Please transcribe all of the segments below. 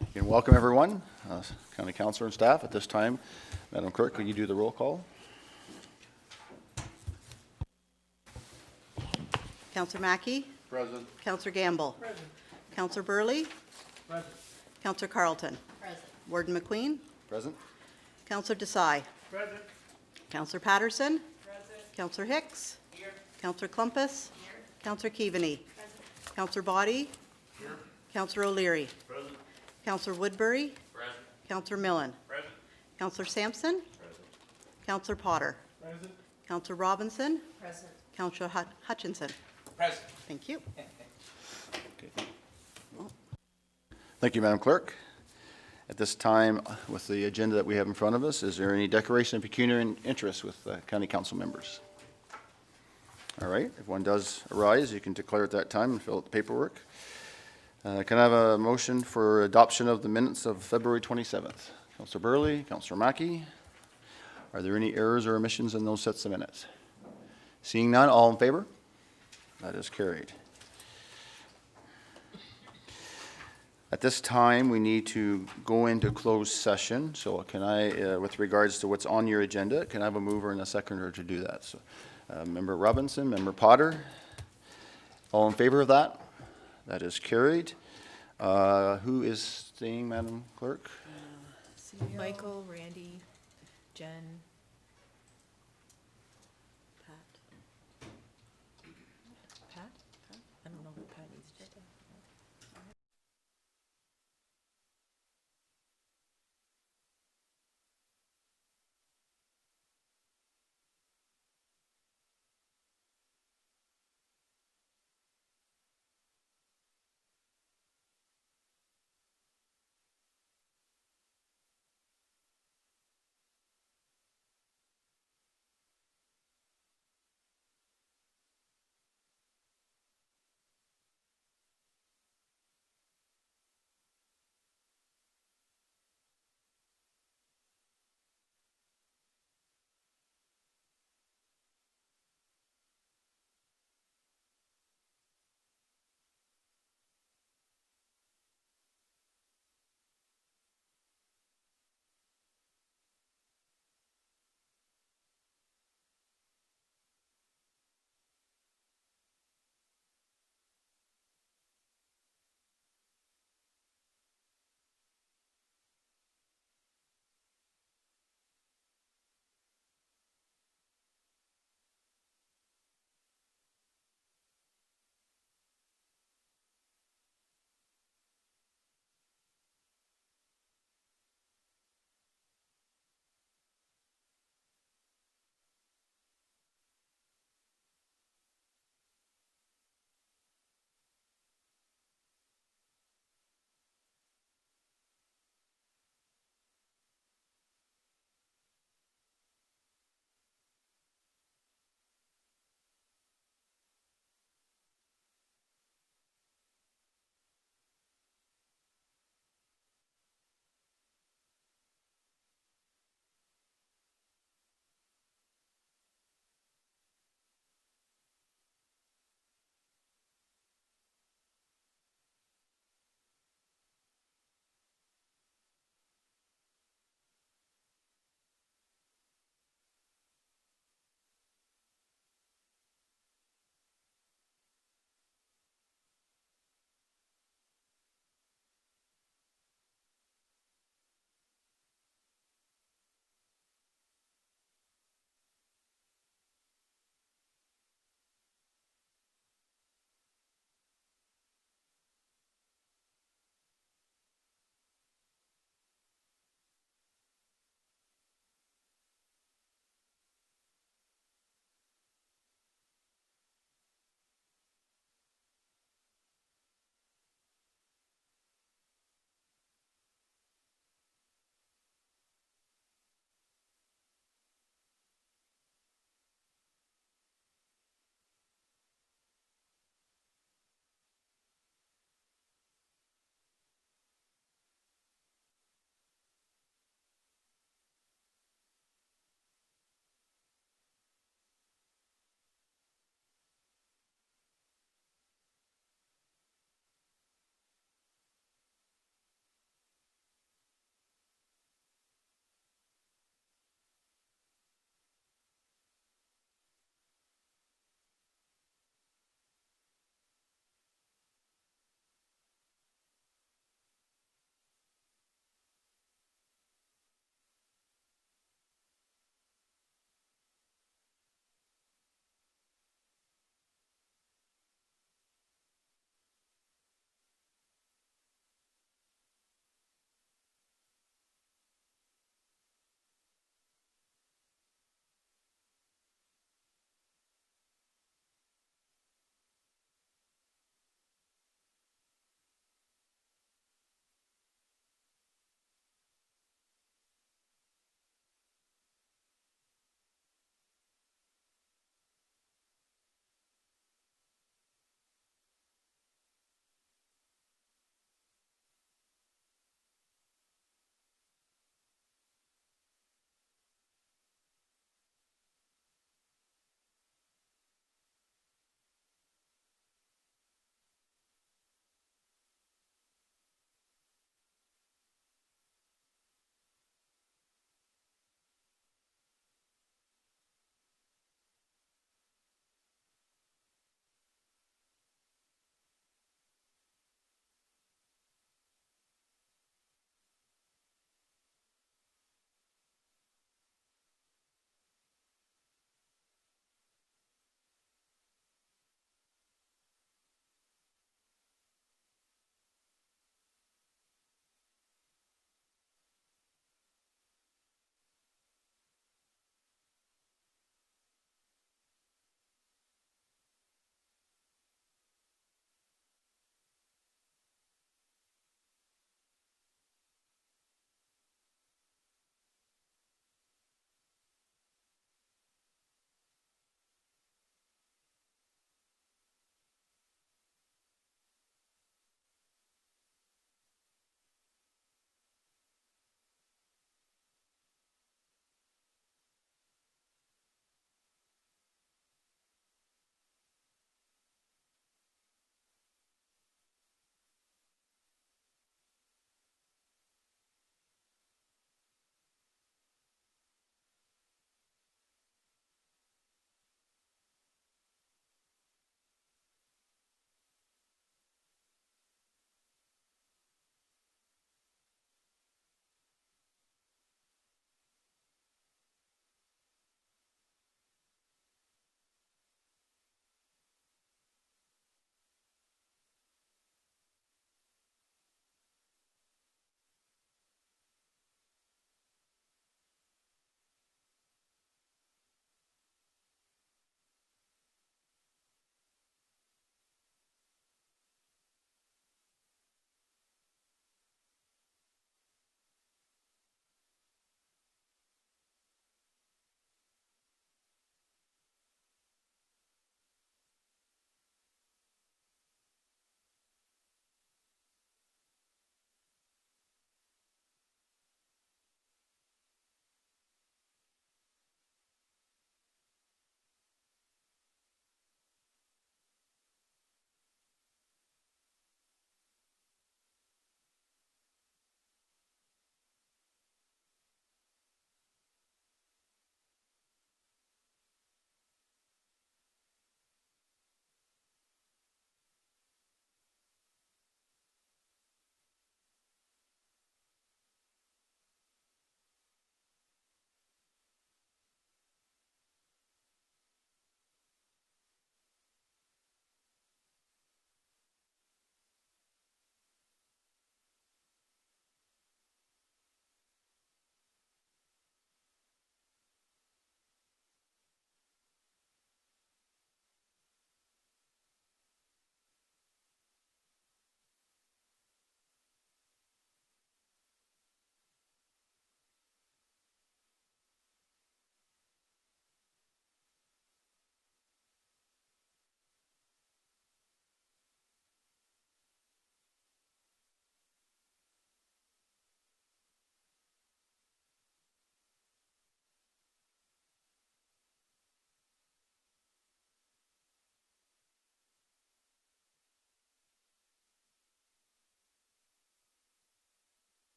Again, welcome everyone, County Councillor and staff. At this time, Madam Clerk, could you do the roll call? Councillor Mackey. Present. Councillor Gamble. Present. Councillor Burley. Present. Councillor Carlton. Present. Warden McQueen. Present. Councillor Desai. Present. Councillor Patterson. Present. Councillor Hicks. Here. Councillor Clumpus. Here. Councillor Keaveney. Present. Councillor Boddy. Here. Councillor O'Leary. Present. Councillor Woodbury. Present. Councillor Millen. Present. Councillor Sampson. Present. Councillor Potter. Present. Councillor Robinson. Present. Councillor Hutchinson. Present. Thank you. Okay. Thank you, Madam Clerk. At this time, with the agenda that we have in front of us, is there any declaration of pecuniary interest with County Council members? All right, if one does arise, you can declare at that time and fill out the paperwork. Can I have a motion for adoption of the minutes of February 27th? Councillor Burley, Councillor Mackey. Are there any errors or omissions in those sets of minutes? Seeing none, all in favor? That is carried. At this time, we need to go into closed session. So can I, with regards to what's on your agenda, can I have a mover and a seconder to do that? So, Member Robinson, Member Potter, all in favor of that? That is carried. Who is staying, Madam Clerk? Michael, Randy, Jen. Pat. Pat? I don't know if Pat needs to stay.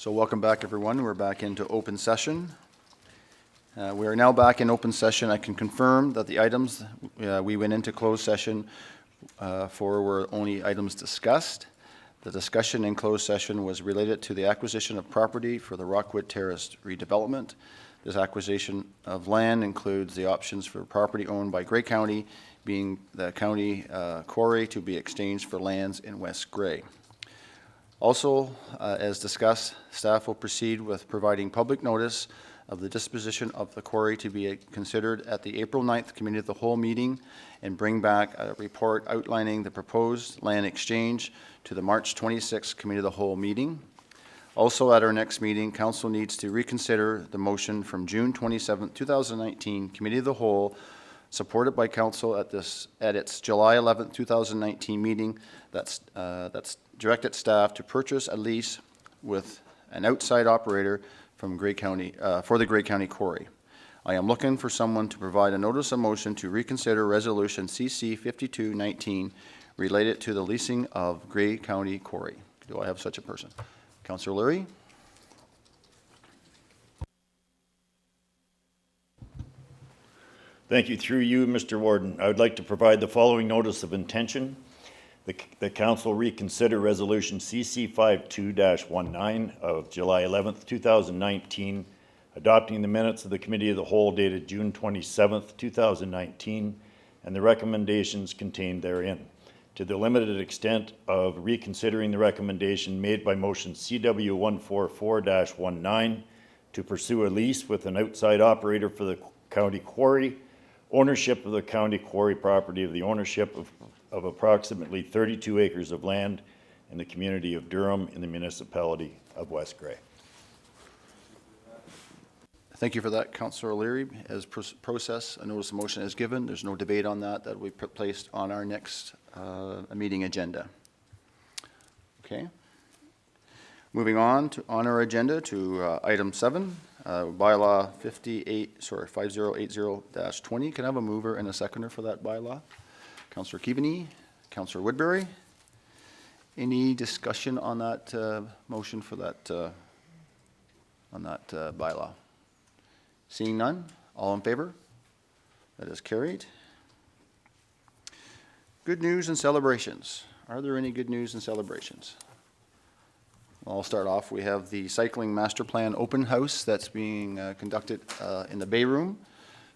So welcome back, everyone. We're back into open session. We are now back in open session. I can confirm that the items we went into closed session for were only items discussed. The discussion in closed session was related to the acquisition of property for the Rockwood Terrace redevelopment. This acquisition of land includes the options for property owned by Grey County, being the county quarry, to be exchanged for lands in West Grey. Also, as discussed, staff will proceed with providing public notice of the disposition of the quarry to be considered at the April 9th Committee of the Whole meeting and bring back a report outlining the proposed land exchange to the March 26th Committee of the Whole meeting. Also, at our next meeting, Council needs to reconsider the motion from June 27th, 2019 Committee of the Whole, supported by Council at its July 11th, 2019 meeting that's directed staff to purchase a lease with an outside operator from Grey County for the Grey County Quarry. I am looking for someone to provide a notice of motion to reconsider Resolution CC 5219 related to the leasing of Grey County Quarry. Do I have such a person? Councillor Lurie. Thank you. Through you, Mr. Warden, I would like to provide the following notice of intention. The Council reconsider Resolution CC 52-19 of July 11th, 2019, adopting the minutes of the Committee of the Whole dated June 27th, 2019, and the recommendations contained therein, to the limited extent of reconsidering the recommendation made by motion CW 144-19 to pursue a lease with an outside operator for the county quarry, ownership of the county quarry property of the ownership of approximately 32 acres of land in the community of Durham in the municipality of West Grey. Thank you for that, Councillor O'Leary. As process, a notice of motion is given. There's no debate on that. That will be placed on our next meeting agenda. Okay. Moving on our agenda to item 7, bylaw 5080-20. Can I have a mover and a seconder for that bylaw? Councillor Keaveney, Councillor Woodbury. Any discussion on that motion for that bylaw? Seeing none, all in favor? That is carried. Good news and celebrations. Are there any good news and celebrations? Well, I'll start off. We have the Cycling Master Plan Open House that's being conducted in the Bay Room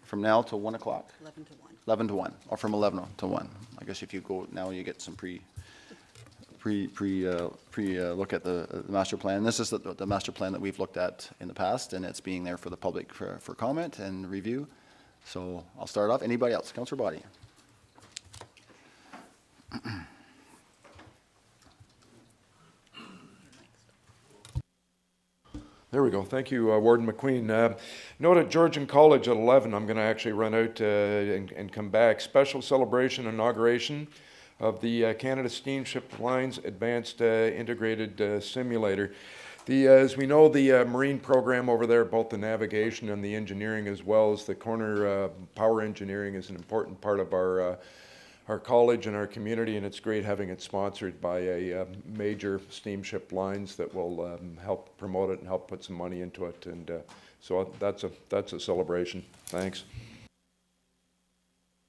from now till 1 o'clock. 11 to 1. 11 to 1, or from 11 to 1. I guess if you go now, you get some pre look at the master plan. This is the master plan that we've looked at in the past, and it's being there for the public for comment and review. So I'll start off. Anybody else? Councillor Body. There we go. Thank you, Warden McQueen. Note at Georgian College at 11, I'm going to actually run out and come back. Special celebration inauguration of the Canada Steamship Lines Advanced Integrated Simulator. As we know, the marine program over there, both the navigation and the engineering, as well as the corner power engineering, is an important part of our college and our community, and it's great having it sponsored by a major steamship lines that will help promote it and help put some money into it. And so that's a celebration. Thanks.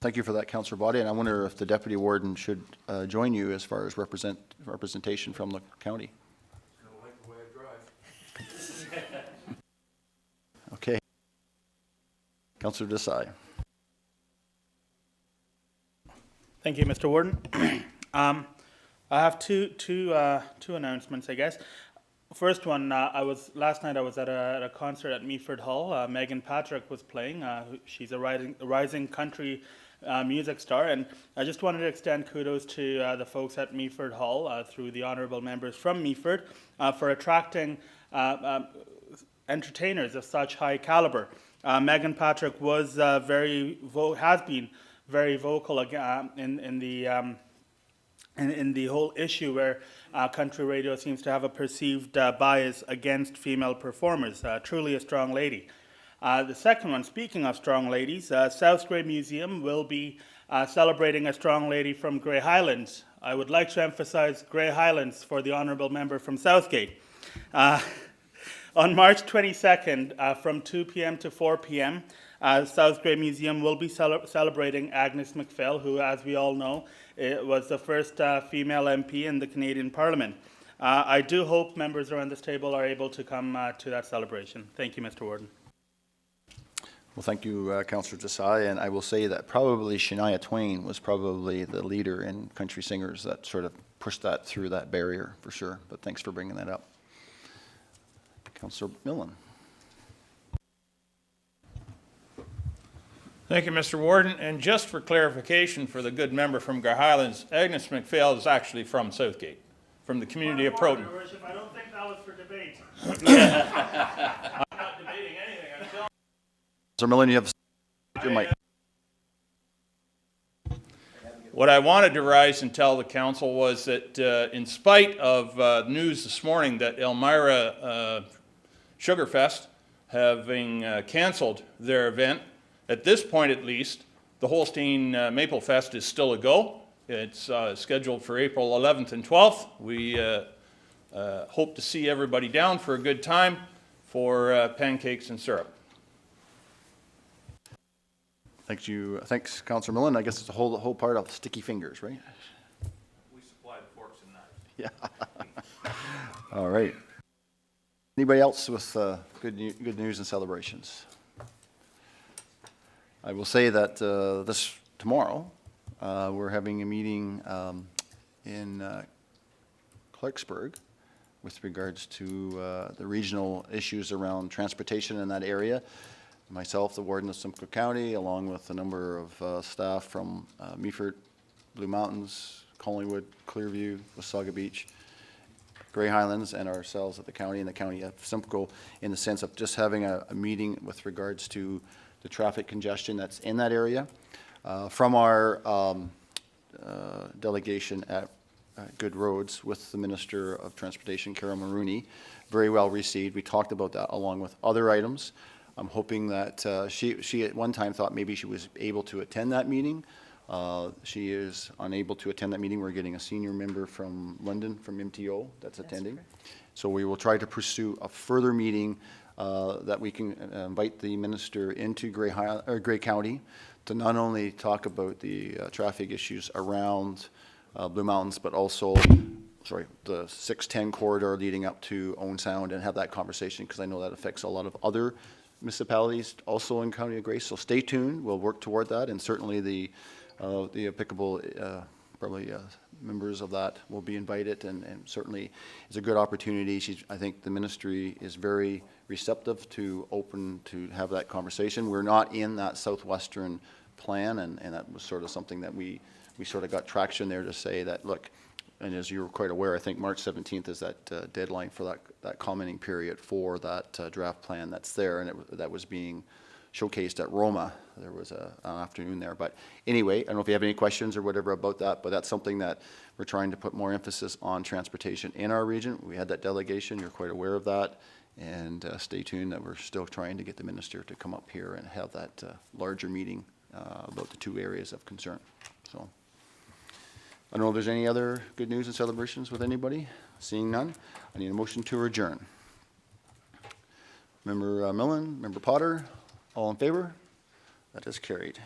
Thank you for that, Councillor Body. And I wonder if the Deputy Warden should join you as far as representation from the county. I don't like the way I drive. Okay. Councillor Desai. Thank you, Mr. Warden. I have two announcemements, I guess. First one, last night I was at a concert at Meaford Hall. Megan Patrick was playing. She's a rising country music star, and I just wanted to extend kudos to the folks at Meaford Hall through the honourable members from Meaford for attracting entertainers of such high caliber. Megan Patrick has been very vocal in the whole issue where country radio seems to have a perceived bias against female performers. Truly a strong lady. The second one, speaking of strong ladies, South Grey Museum will be celebrating a strong lady from Grey Highlands. I would like to emphasize Grey Highlands for the honourable member from Southgate. On March 22nd, from 2 p.m. to 4 p.m., South Grey Museum will be celebrating Agnes McPhail, who, as we all know, was the first female MP in the Canadian Parliament. I do hope members around this table are able to come to that celebration. Thank you, Mr. Warden. Well, thank you, Councillor Desai, and I will say that probably Shania Twain was probably the leader in country singers that sort of pushed that through that barrier, for sure, but thanks for bringing that up. Councillor Millen. Thank you, Mr. Warden. And just for clarification for the good member from Highlands, Agnes McPhail is actually from Southgate, from the community of Proton. Your Worship, I don't think that was for debate. I'm not debating anything. I'm telling Councillor Millen, you have your mic. What I wanted to rise and tell the council was that in spite of news this morning that Elmira Sugarfest having canceled their event, at this point at least, the Holstein Maple Fest is still a go. It's scheduled for April 11th and 12th. We hope to see everybody down for a good time for pancakes and syrup. Thank you. Thanks, Councillor Millen. I guess it's a whole part of sticky fingers, right? We supply the forks and knives. Yeah. All right. Anybody else with good news and celebrations? I will say that tomorrow we're having a meeting in Clarksburg with regards to the regional issues around transportation in that area. Myself, the Warden of Simcoe County, along with a number of staff from Meaford, Blue Mountains, Collingwood, Clearview, Wasaga Beach, Grey Highlands, and ourselves at the county and the county of Simcoe, in the sense of just having a meeting with regards to the traffic congestion that's in that area. From our delegation at Good Roads with the Minister of Transportation, Carol Maroney, very well received. We talked about that along with other items. I'm hoping that she at one time thought maybe she was able to attend that meeting. She is unable to attend that meeting. We're getting a senior member from London, from MTO, that's attending. So we will try to pursue a further meeting that we can invite the minister into Grey County to not only talk about the traffic issues around Blue Mountains, but also, the 610 corridor leading up to Owen Sound, and have that conversation, because I know that affects a lot of other municipalities also in County of Grey. So stay tuned. We'll work toward that, and certainly the applicable members of that will be invited, and certainly it's a good opportunity. I think the ministry is very receptive to open to have that conversation. We're not in that southwestern plan, and that was sort of something that we sort of got traction there to say that, look, and as you're quite aware, I think March 17th is that deadline for that commenting period for that draft plan that's there, and that was being showcased at Roma. There was an afternoon there. But anyway, I don't know if you have any questions or whatever about that, but that's something that we're trying to put more emphasis on transportation in our region. We had that delegation. You're quite aware of that. And stay tuned that we're still trying to get the minister to come up here and have that larger meeting about the two areas of concern. So I don't know if there's any other good news and celebrations with anybody. Seeing none, I need a motion to adjourn. Member Millen, Member Potter, all in favor? That is carried.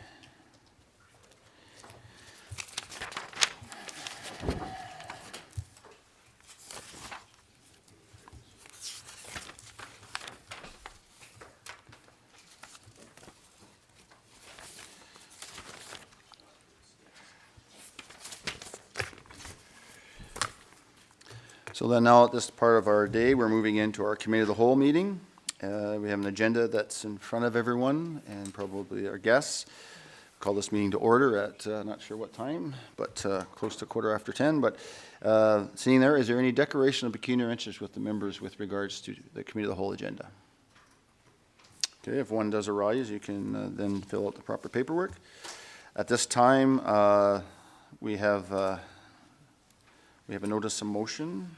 So then now at this part of our day, we're moving into our Committee of the Whole meeting. We have an agenda that's in front of everyone and probably our guests. Call this meeting to order at not sure what time, but close to 10:15. But seeing there, is there any declaration of pecuniary interest with the members with regards to the Committee of the Whole agenda? Okay, if one does arise, you can then fill out the proper paperwork. At this time, we have a notice of motion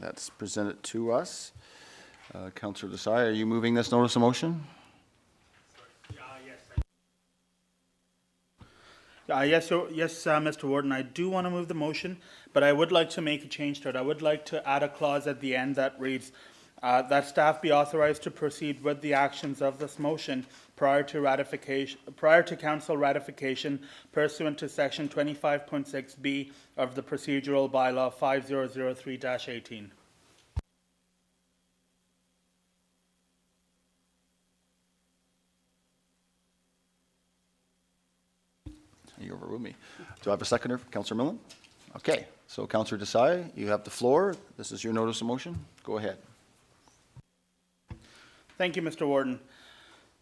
that's presented to us. Councillor Desai, are you moving this notice of motion? Yes, Mr. Warden, I do want to move the motion, but I would like to make a change to it. I would like to add a clause at the end that reads, that staff be authorized to proceed with the actions of this motion prior to council ratification pursuant to section 25.6B of the procedural bylaw 5003-18. You overruled me. Do I have a seconder, Councillor Millen? Okay, so Councillor Desai, you have the floor. This is your notice of motion. Go ahead. Thank you, Mr. Warden.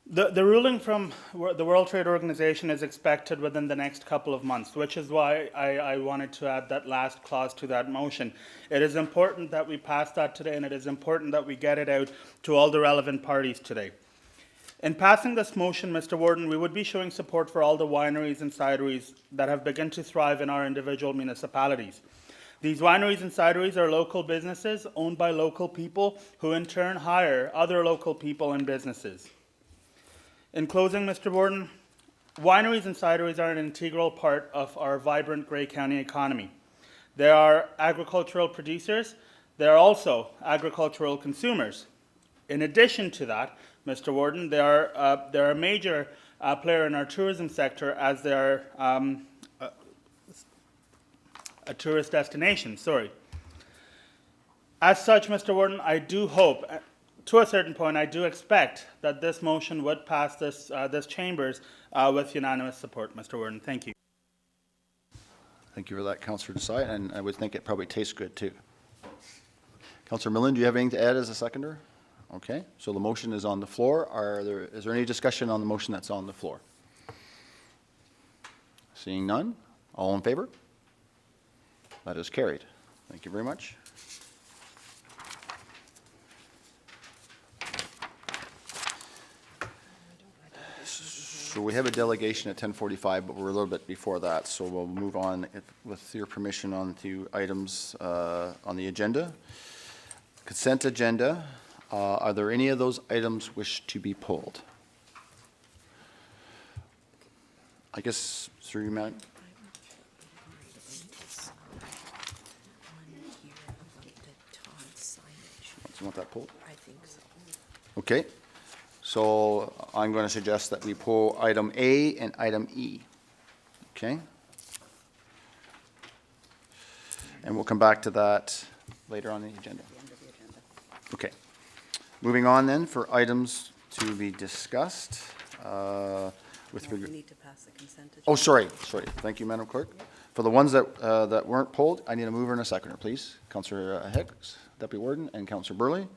The ruling from the World Trade Organization is expected within the next couple of months, which is why I wanted to add that last clause to that motion. It is important that we pass that today, and it is important that we get it out to all the relevant parties today. In passing this motion, Mr. Warden, we would be showing support for all the wineries and cideries that have begun to thrive in our individual municipalities. These wineries and cideries are local businesses owned by local people who in turn hire other local people and businesses. In closing, Mr. Warden, wineries and cideries are an integral part of our vibrant Grey County economy. They are agricultural producers. They are also agricultural consumers. In addition to that, Mr. Warden, they are a major player in our tourism sector as they are a tourist destination, As such, Mr. Warden, I do hope, to a certain point, I do expect that this motion would pass this chambers with unanimous support, Mr. Warden. Thank you. Thank you for that, Councillor Desai, and I would think it probably tastes good too. Councillor Millen, do you have anything to add as a seconder? Okay, so the motion is on the floor. Is there any discussion on the motion that's on the floor? Seeing none, all in favor? That is carried. Thank you very much. So we have a delegation at 10:45, but we're a little bit before that, so we'll move on, with your permission, on to items on the agenda. Consent agenda. Are there any of those items wish to be pulled? I guess through you, Madam. Do you want that pulled? I think so. Okay, so I'm going to suggest that we pull item A and item E. Okay? And we'll come back to that later on in the agenda. Okay. Moving on then for items to be discussed. With We regard. need to pass the consent agenda. Oh, sorry. Thank you, Madam Clerk. For the ones that weren't pulled, I need a mover and a seconder, please. Councillor Hicks, Deputy Warden, and Councillor Burley.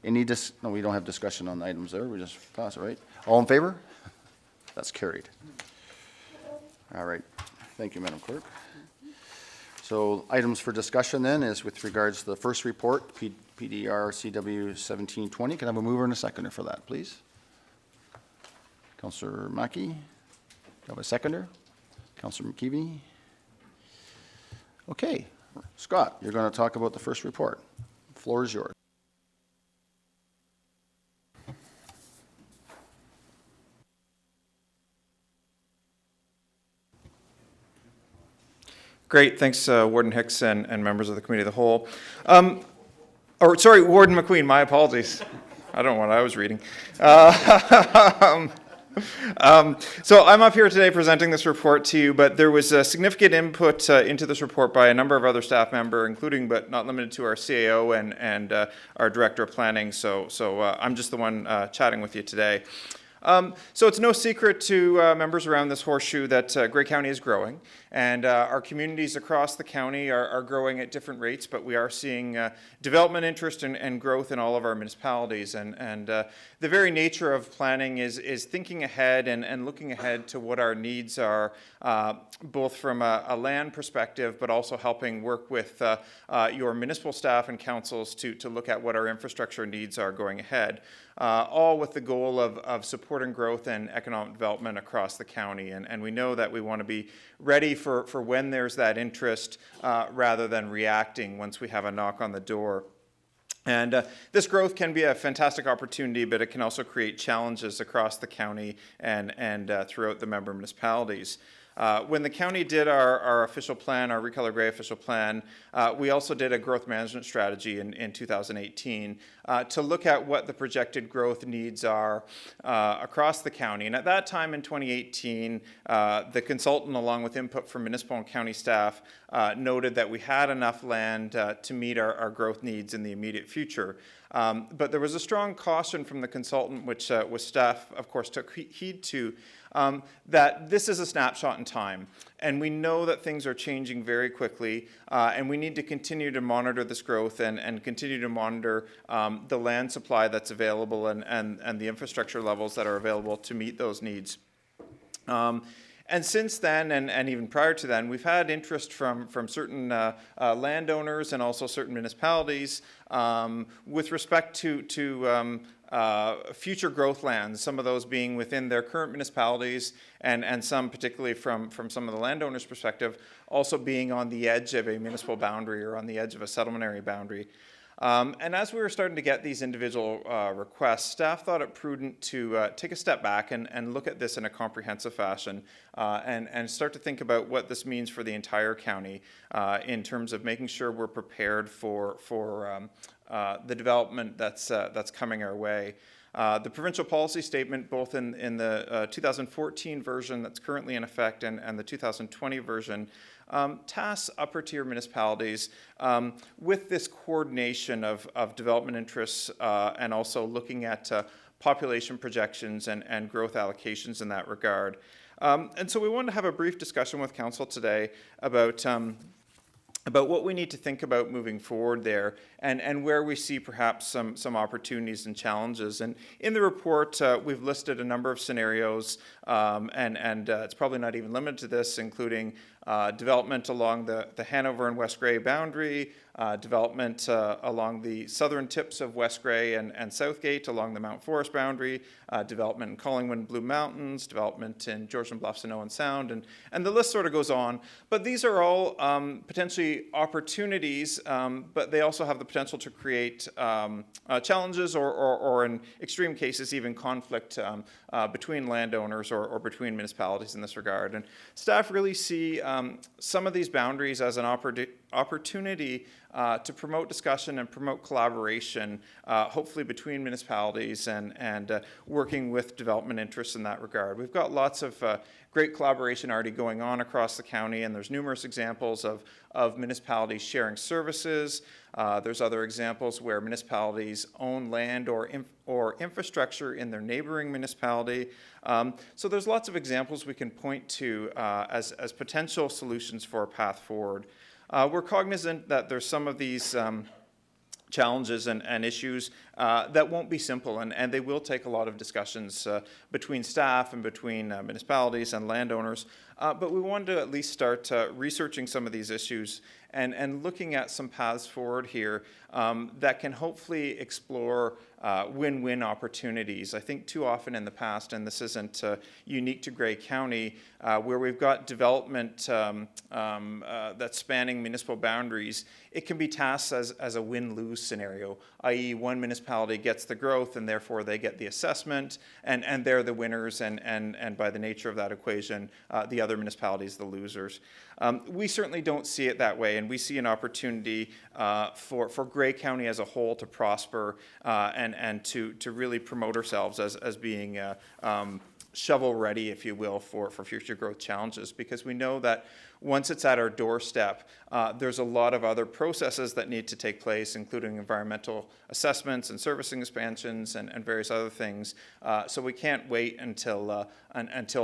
No, we don't have discussion on the items there. We just pass it, right? All in favor? That's carried. All right. Thank you, Madam Clerk. So items for discussion then is with regards to the first report, PDR CW 1720. Can I have a mover and a seconder for that, please? Councillor Mackey. Do you have a seconder? Councillor McKeevy. Okay. Scott, you're going to talk about the first report. The floor is yours. Great, thanks, Warden Hicks and members of the Committee of the Whole. Warden McQueen, my apologies. I don't know what I was reading. So I'm up here today presenting this report to you, but there was a significant input into this report by a number of other staff members, including but not limited to our CAO and our Director of Planning. So I'm just the one chatting with you today. So it's no secret to members around this horseshoe that Grey County is growing, and our communities across the county are growing at different rates, but we are seeing development interest and growth in all of our municipalities. And the very nature of planning is thinking ahead and looking ahead to what our needs are, both from a land perspective, but also helping work with your municipal staff and councils to look at what our infrastructure needs are going ahead. All with the goal of supporting growth and economic development across the county. And we know that we want to be ready for when there's that interest rather than reacting once we have a knock on the door. And this growth can be a fantastic opportunity, but it can also create challenges across the county and throughout the member municipalities. When the county did our official plan, our Recolor Grey official plan, we also did a growth management strategy in 2018 to look at what the projected growth needs are across the county. And at that time in 2018, the consultant, along with input from municipal and county staff, noted that we had enough land to meet our growth needs in the immediate future. But there was a strong caution from the consultant, which staff, of course, took heed to, that this is a snapshot in time. And we know that things are changing very quickly, and we need to continue to monitor this growth and continue to monitor the land supply that's available and the infrastructure levels that are available to meet those needs. And since then, and even prior to then, we've had interest from certain landowners and also certain municipalities with respect to future growth lands, some of those being within their current municipalities, and some, particularly from some of the landowners' perspective, also being on the edge of a municipal boundary or on the edge of a settlement area boundary. And as we were starting to get these individual requests, staff thought it prudent to take a step back and look at this in a comprehensive fashion and start to think about what this means for the entire county in terms of making sure we're prepared for the development that's coming our way. The provincial policy statement, both in the 2014 version that's currently in effect and the 2020 version, tasks upper tier municipalities with this coordination of development interests and also looking at population projections and growth allocations in that regard. And so we wanted to have a brief discussion with council today about what we need to think about moving forward there and where we see perhaps some opportunities and challenges. And in the report, we've listed a number of scenarios, and it's probably not even limited to this, including development along the Hanover and West Grey boundary, development along the southern tips of West Grey and Southgate along the Mount Forest boundary, development in Collingwood and Blue Mountains, development in Georgian Bluffs and Owen Sound, and the list sort of goes on. But these are all potentially opportunities, but they also have the potential to create challenges or in extreme cases even conflict between landowners or between municipalities in this regard. And staff really see some of these boundaries as an opportunity to promote discussion and promote collaboration, hopefully between municipalities and working with development interests in that regard. We've got lots of great collaboration already going on across the county, and there's numerous examples of municipalities sharing services. There's other examples where municipalities own land or infrastructure in their neighboring municipality. So there's lots of examples we can point to as potential solutions for a path forward. We're cognizant that there's some of these challenges and issues that won't be simple, and they will take a lot of discussions between staff and between municipalities and landowners. But we wanted to at least start researching some of these issues and looking at some paths forward here that can hopefully explore win-win opportunities. I think too often in the past, and this isn't unique to Grey County, where we've got development that's spanning municipal boundaries, it can be tasked as a win-lose scenario, i.e. one municipality gets the growth and therefore they get the assessment and they're the winners and by the nature of that equation, the other municipalities the losers. We certainly don't see it that way, and we see an opportunity for Grey County as a whole to prosper and to really promote ourselves as being shovel ready, if you will, for future growth challenges, because we know that once it's at our doorstep, there's a lot of other processes that need to take place, including environmental assessments and servicing expansions and various other things. So we can't wait until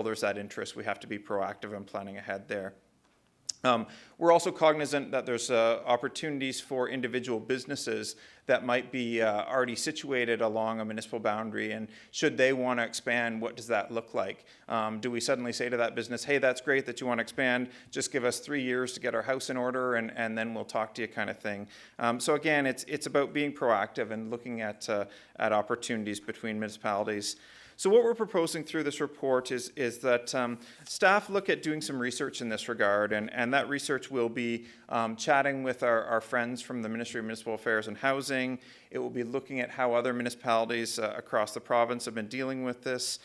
there's that interest. We have to be proactive in planning ahead there. We're also cognizant that there's opportunities for individual businesses that might be already situated along a municipal boundary, and should they want to expand, what does that look like? Do we suddenly say to that business, hey, that's great that you want to expand, just give us 3 years to get our house in order and then we'll talk to you, kind of thing. So again, it's about being proactive and looking at opportunities between municipalities. So what we're proposing through this report is that staff look at doing some research in this regard, and that research will be chatting with our friends from the Ministry of Municipal Affairs and Housing. It will be looking at how other municipalities across the province have been dealing with this,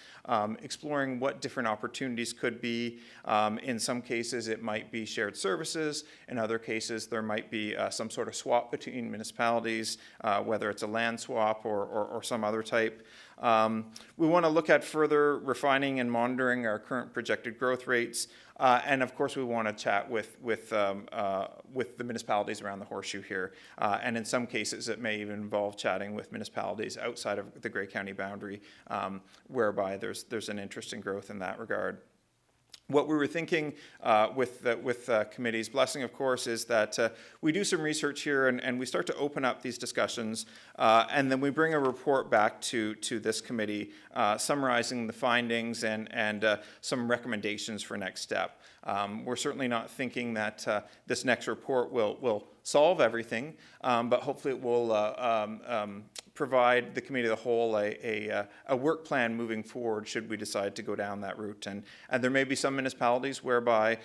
exploring what different opportunities could be. In some cases, it might be shared services. In other cases, there might be some sort of swap between municipalities, whether it's a land swap or some other type. We want to look at further refining and monitoring our current projected growth rates. And of course, we want to chat with the municipalities around the horseshoe here. And in some cases, it may even involve chatting with municipalities outside of the Grey County boundary, whereby there's an interest in growth in that regard. What we were thinking with the committee's blessing, of course, is that we do some research here and we start to open up these discussions, and then we bring a report back to this committee summarizing the findings and some recommendations for next step. We're certainly not thinking that this next report will solve everything, but hopefully it will provide the committee as a whole a work plan moving forward should we decide to go down that route. And there may be some municipalities whereby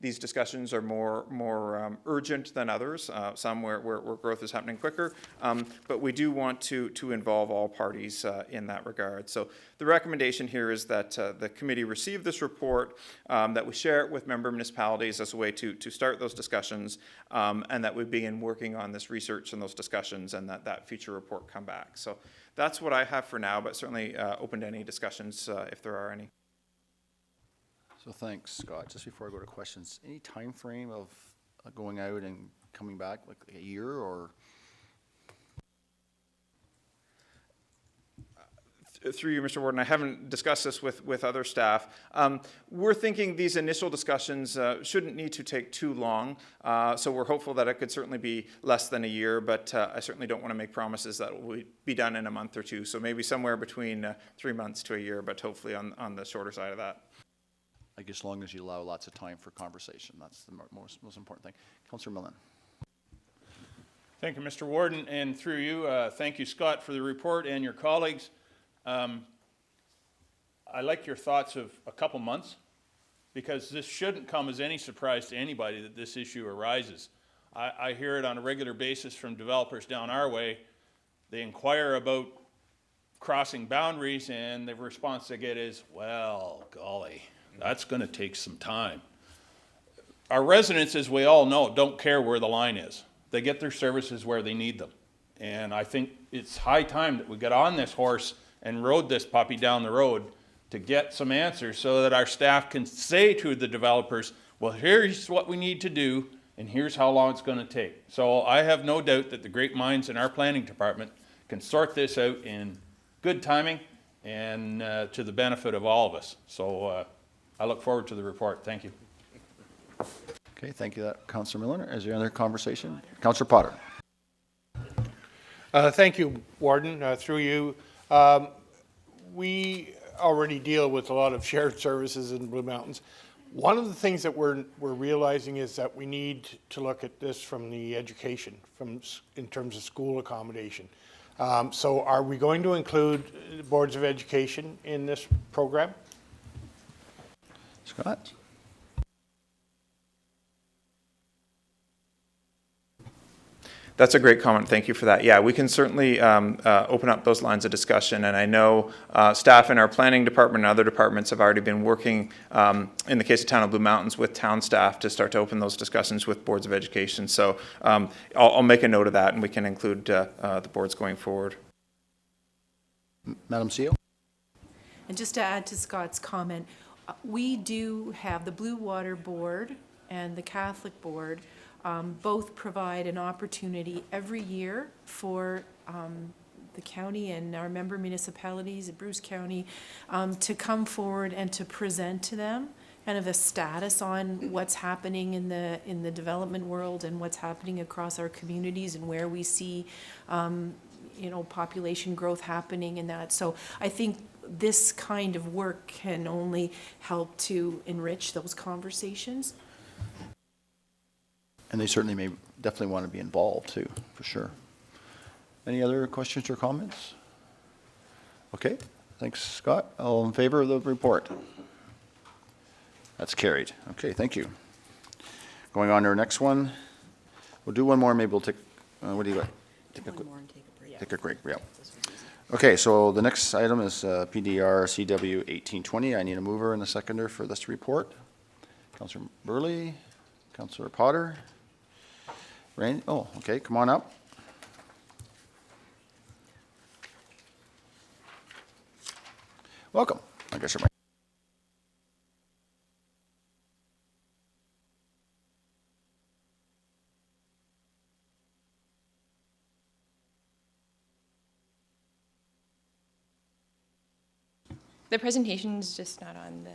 these discussions are more urgent than others, some where growth is happening quicker, but we do want to involve all parties in that regard. So the recommendation here is that the committee receive this report, that we share it with member municipalities as a way to start those discussions, and that we begin working on this research and those discussions, and that future report come back. So that's what I have for now, but certainly open to any discussions if there are any. So thanks, Scott. Just before I go to questions, any time frame of going out and coming back, like a year or? Through you, Mr. Warden, I haven't discussed this with other staff. We're thinking these initial discussions shouldn't need to take too long, so we're hopeful that it could certainly be less than a year, but I certainly don't want to make promises that it will be done in a month or two, so maybe somewhere between 3 months to a year, but hopefully on the shorter side of that. I guess as long as you allow lots of time for conversation, that's the most important thing. Councillor Millen. Thank you, Mr. Warden, and through you, thank you, Scott, for the report and your colleagues. I like your thoughts of a couple months, because this shouldn't come as any surprise to anybody that this issue arises. I hear it on a regular basis from developers down our way. They inquire about crossing boundaries, and the response they get is, well, golly, that's going to take some time. Our residents, as we all know, don't care where the line is. They get their services where they need them. And I think it's high time that we get on this horse and rode this puppy down the road to get some answers so that our staff can say to the developers, well, here's what we need to do, and here's how long it's going to take. So I have no doubt that the great minds in our planning department can sort this out in good timing and to the benefit of all of us. So I look forward to the report. Thank you. Okay, thank you, Councillor Millen. Is there another conversation? Councillor Potter. Thank you, Warden. Through you, we already deal with a lot of shared services in Blue Mountains. One of the things that we're realizing is that we need to look at this from the education, in terms of school accommodation. So are we going to include boards of education in this program? Scott? That's a great comment. Thank you for that. Yeah, we can certainly open up those lines of discussion. And I know staff in our planning department and other departments have already been working, in the case of Town of Blue Mountains, with town staff to start to open those discussions with boards of education. So I'll make a note of that, and we can include the boards going forward. Madam CEO? And just to add to Scott's comment, we do have the Blue Water Board and the Catholic Board both provide an opportunity every year for the county and our member municipalities in Bruce County to come forward and to present to them kind of a status on what's happening in the development world and what's happening across our communities and where we see population growth happening in that. So I think this kind of work can only help to enrich those conversations. And they certainly definitely want to be involved too, for sure. Any other questions or comments? Okay, thanks, Scott. All in favor of the report? That's carried. Okay, thank you. Going on to our next one. We'll do one more, maybe we'll take, what do you got? One more and take a break. Take a break, yeah. Okay, so the next item is PDR CW 1820. I need a mover and a seconder for this report. Councillor Burley, Councillor Potter. Randy, oh, okay, come on up. Welcome. I guess you're The presentation's just not on the.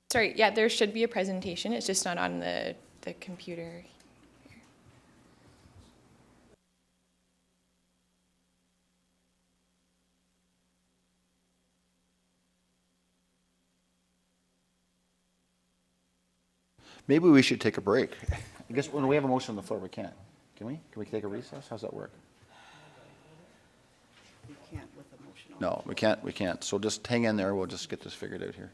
Sorry, yeah, there should be a presentation. It's just not on the computer. Maybe we should take a break. I guess when we have a motion on the floor, we can't. Can we? Can we take a recess? How's that work? You can't with a motion on. No, we can't. We can't. So just hang in there. We'll just get this figured out here.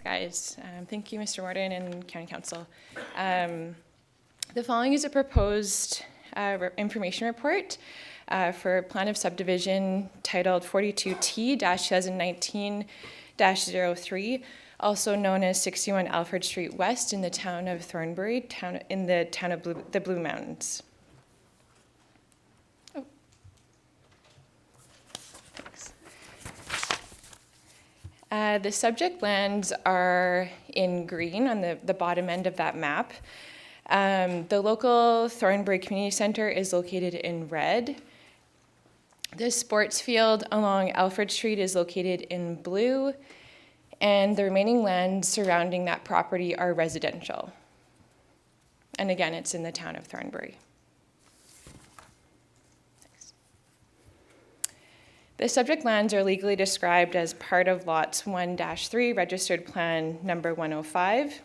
Guys, thank you, Mr. Warden and County Council. The following is a proposed information report for plan of subdivision titled 42T-2019-03, also known as 61 Alfred Street West in the town of Thornbury, in the town of the Blue Mountains. Oh. Thanks. The subject lands are in green on the bottom end of that map. The local Thornbury Community Center is located in red. The sports field along Alfred Street is located in blue, and the remaining lands surrounding that property are residential. And again, it's in the town of Thornbury. The subject lands are legally described as part of lots 1-3, registered plan number 105.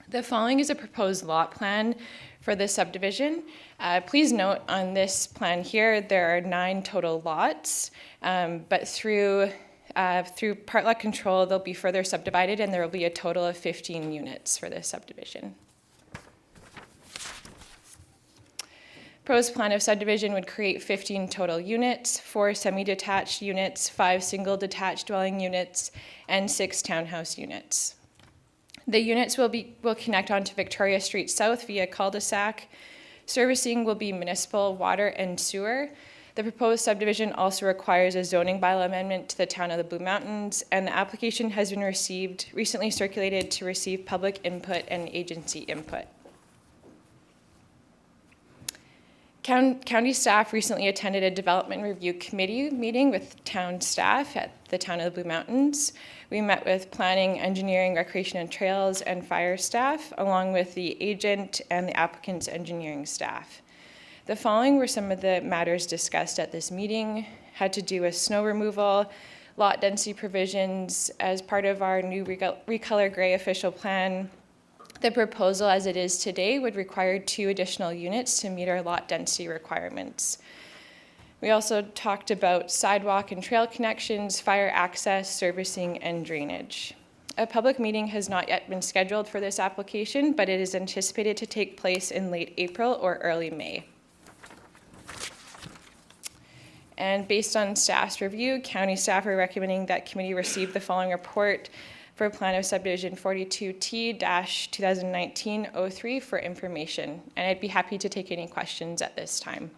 The following is a proposed lot plan for the subdivision. Please note on this plan here, there are 9 total lots, but through part lot control, they'll be further subdivided and there will be a total of 15 units for this subdivision. Proposed plan of subdivision would create 15 total units, 4 semi-detached units, 5 single detached dwelling units, and 6 townhouse units. The units will connect onto Victoria Street South via cul-de-sac. Servicing will be municipal water and sewer. The proposed subdivision also requires a zoning bylaw amendment to the town of the Blue Mountains, and the application has been recently circulated to receive public input and agency input. County staff recently attended a development review committee meeting with town staff at the town of the Blue Mountains. We met with planning, engineering, recreation and trails, and fire staff, along with the agent and the applicant's engineering staff. The following were some of the matters discussed at this meeting, had to do with snow removal, lot density provisions. As part of our new Recolor Gray official plan, the proposal as it is today would require 2 additional units to meet our lot density requirements. We also talked about sidewalk and trail connections, fire access, servicing, and drainage. A public meeting has not yet been scheduled for this application, but it is anticipated to take place in late April or early May. And based on staff's review, county staff are recommending that committee receive the following report for Plan of Subdivision 42T-2019-03 for information. And I'd be happy to take any questions at this time.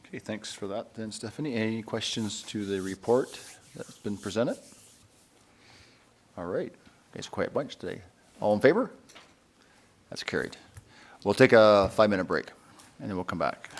Okay, thanks for that then, Stephanie. Any questions to the report that's been presented? All right, guys, a quiet bunch today. All in favor? That's carried. We'll take a 5-minute break, and then we'll come back.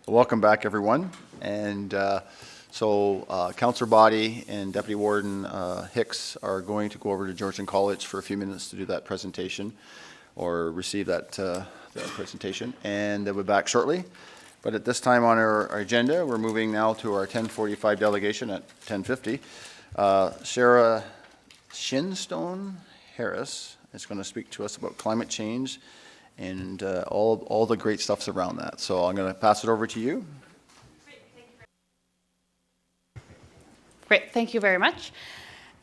Welcome back, everyone. And Councillor Body and Deputy Warden Hicks are going to go over to Georgian College for a few minutes to do that presentation or receive that presentation, and they'll be back shortly. But at this time on our agenda, we're moving now to our 10:45 delegation at 10:50. Sarah Shinstone Harris is going to speak to us about climate change and all the great stuffs around that. So I'm going to pass it over to you. Great, thank you very much.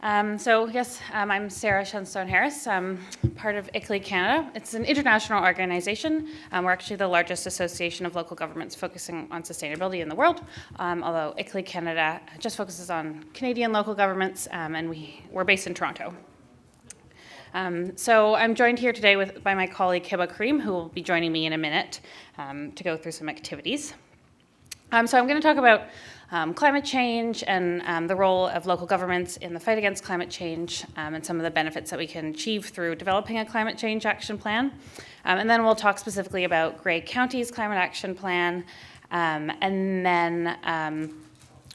I'm Sarah Shenstone Harris. I'm part of ICLEI Canada. It's an international organization. We're actually the largest association of local governments focusing on sustainability in the world, although ICLEI Canada just focuses on Canadian local governments, and we're based in Toronto. So I'm joined here today by my colleague Hiba Karim, who will be joining me in a minute to go through some activities. So I'm going to talk about climate change and the role of local governments in the fight against climate change and some of the benefits that we can achieve through developing a climate change action plan. And then we'll talk specifically about Grey County's climate action plan, and then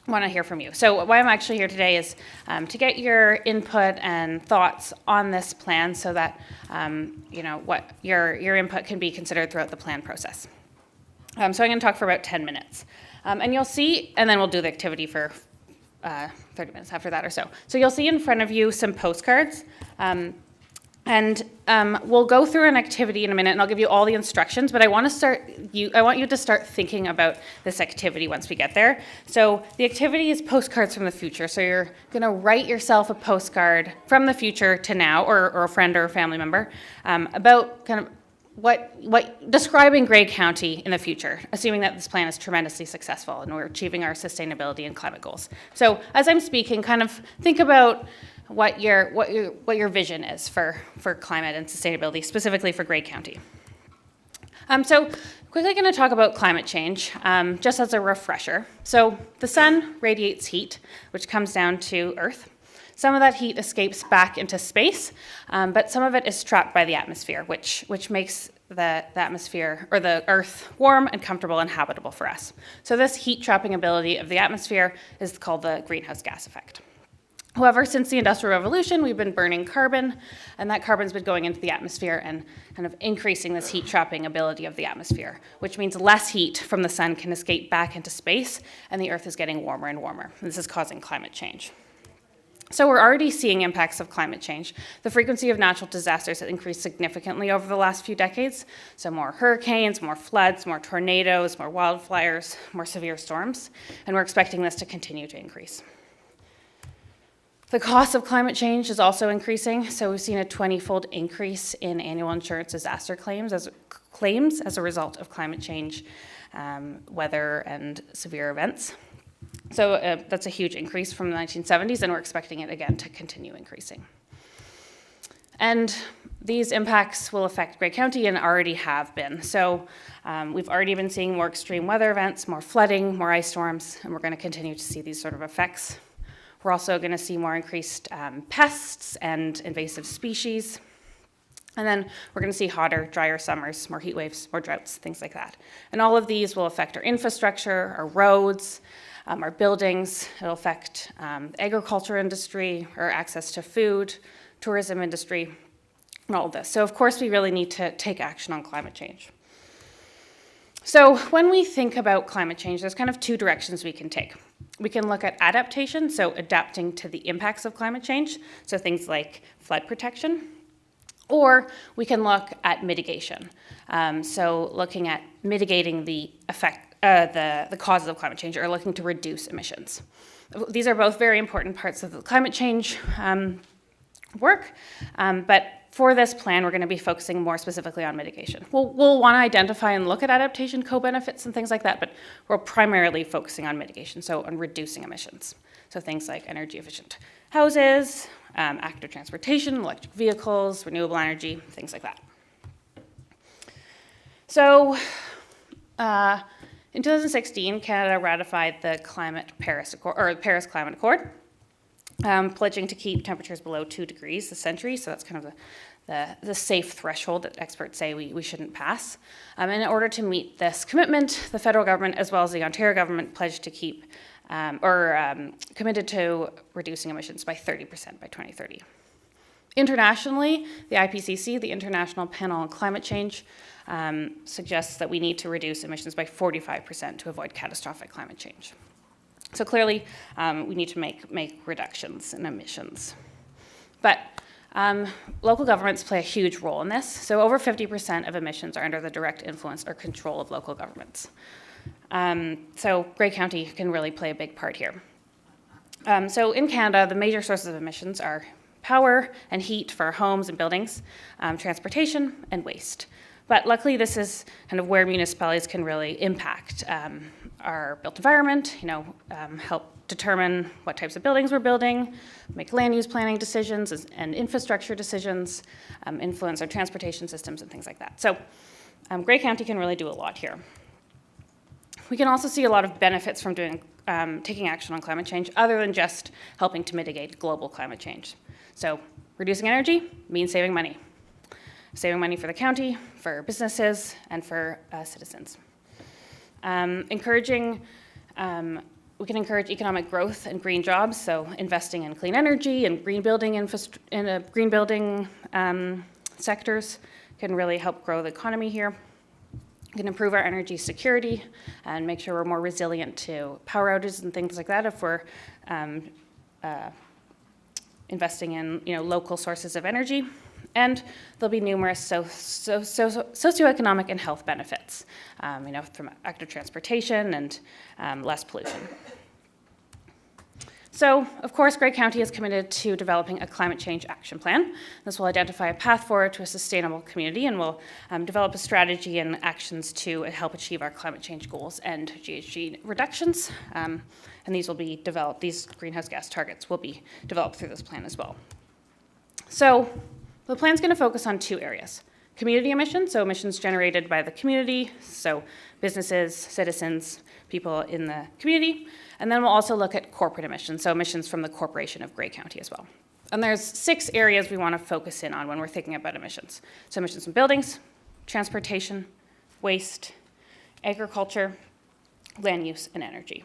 want to hear from you. So why I'm actually here today is to get your input and thoughts on this plan so that what your input can be considered throughout the plan process. So I'm going to talk for about 10 minutes. And you'll see, and then we'll do the activity for 30 minutes after that or so. So you'll see in front of you some postcards. We'll go through an activity in a minute, and I'll give you all the instructions, but I want you to start thinking about this activity once we get there. So the activity is postcards from the future. So you're going to write yourself a postcard from the future to now, or a friend or a family member, about kind of what describing Grey County in the future, assuming that this plan is tremendously successful and we're achieving our sustainability and climate goals. So as I'm speaking, kind of think about what your vision is for climate and sustainability, specifically for Grey County. So quickly going to talk about climate change, just as a refresher. So the sun radiates heat, which comes down to Earth. Some of that heat escapes back into space, but some of it is trapped by the atmosphere, which makes the atmosphere or the Earth warm and comfortable and habitable for us. So this heat trapping ability of the atmosphere is called the greenhouse gas effect. However, since the Industrial Revolution, we've been burning carbon, and that carbon's been going into the atmosphere and kind of increasing this heat trapping ability of the atmosphere, which means less heat from the sun can escape back into space, and the Earth is getting warmer and warmer. This is causing climate change. So we're already seeing impacts of climate change. The frequency of natural disasters has increased significantly over the last few decades. So more hurricanes, more floods, more tornadoes, more wildfires, more severe storms, and we're expecting this to continue to increase. The cost of climate change is also increasing. So we've seen a 20-fold increase in annual insurance disaster claims as a result of climate change, weather, and severe events. So that's a huge increase from the 1970s, and we're expecting it again to continue increasing. And these impacts will affect Grey County and already have been. So we've already been seeing more extreme weather events, more flooding, more ice storms, and we're going to continue to see these sort of effects. We're also going to see more increased pests and invasive species. And then we're going to see hotter, drier summers, more heat waves, more droughts, things like that. And all of these will affect our infrastructure, our roads, our buildings. It'll affect the agriculture industry, our access to food, tourism industry, and all of this. So of course we really need to take action on climate change. So when we think about climate change, there's kind of two directions we can take. We can look at adaptation, so adapting to the impacts of climate change, so things like flood protection, or we can look at mitigation, so looking at mitigating the effect, the causes of climate change, or looking to reduce emissions. These are both very important parts of the climate change work, but for this plan, we're going to be focusing more specifically on mitigation. We'll want to identify and look at adaptation co-benefits and things like that, but we're primarily focusing on mitigation, so on reducing emissions. So things like energy efficient houses, active transportation, electric vehicles, renewable energy, things like that. So in 2016, Canada ratified the Paris Climate Accord, pledging to keep temperatures below 2 degrees this century. So that's kind of the safe threshold that experts say we shouldn't pass. And in order to meet this commitment, the federal government as well as the Ontario government pledged to keep committed to reducing emissions by 30% by 2030. Internationally, the IPCC, the International Panel on Climate Change, suggests that we need to reduce emissions by 45% to avoid catastrophic climate change. So clearly, we need to make reductions in emissions. But local governments play a huge role in this. So over 50% of emissions are under the direct influence or control of local governments. So Grey County can really play a big part here. So in Canada, the major sources of emissions are power and heat for homes and buildings, transportation, and waste. But luckily, this is kind of where municipalities can really impact our built environment, help determine what types of buildings we're building, make land use planning decisions and infrastructure decisions, influence our transportation systems and things like that. So Grey County can really do a lot here. We can also see a lot of benefits from taking action on climate change other than just helping to mitigate global climate change. So reducing energy means saving money. Saving money for the county, for businesses, and for citizens. We can encourage economic growth and green jobs, so investing in clean energy and green building sectors can really help grow the economy here. We can improve our energy security and make sure we're more resilient to power outages and things like that if we're investing in local sources of energy. And there'll be numerous socioeconomic and health benefits, from active transportation and less pollution. So, of course, Grey County is committed to developing a climate change action plan. This will identify a path forward to a sustainable community and will develop a strategy and actions to help achieve our climate change goals and GHG reductions. And these will be developed, these greenhouse gas targets will be developed through this plan as well. So, the plan's going to focus on two areas. Community emissions, so emissions generated by the community, so businesses, citizens, people in the community. And then we'll also look at corporate emissions, so emissions from the corporation of Grey County as well. And there's 6 areas we want to focus in on when we're thinking about emissions. So emissions from buildings, transportation, waste, agriculture, land use, and energy.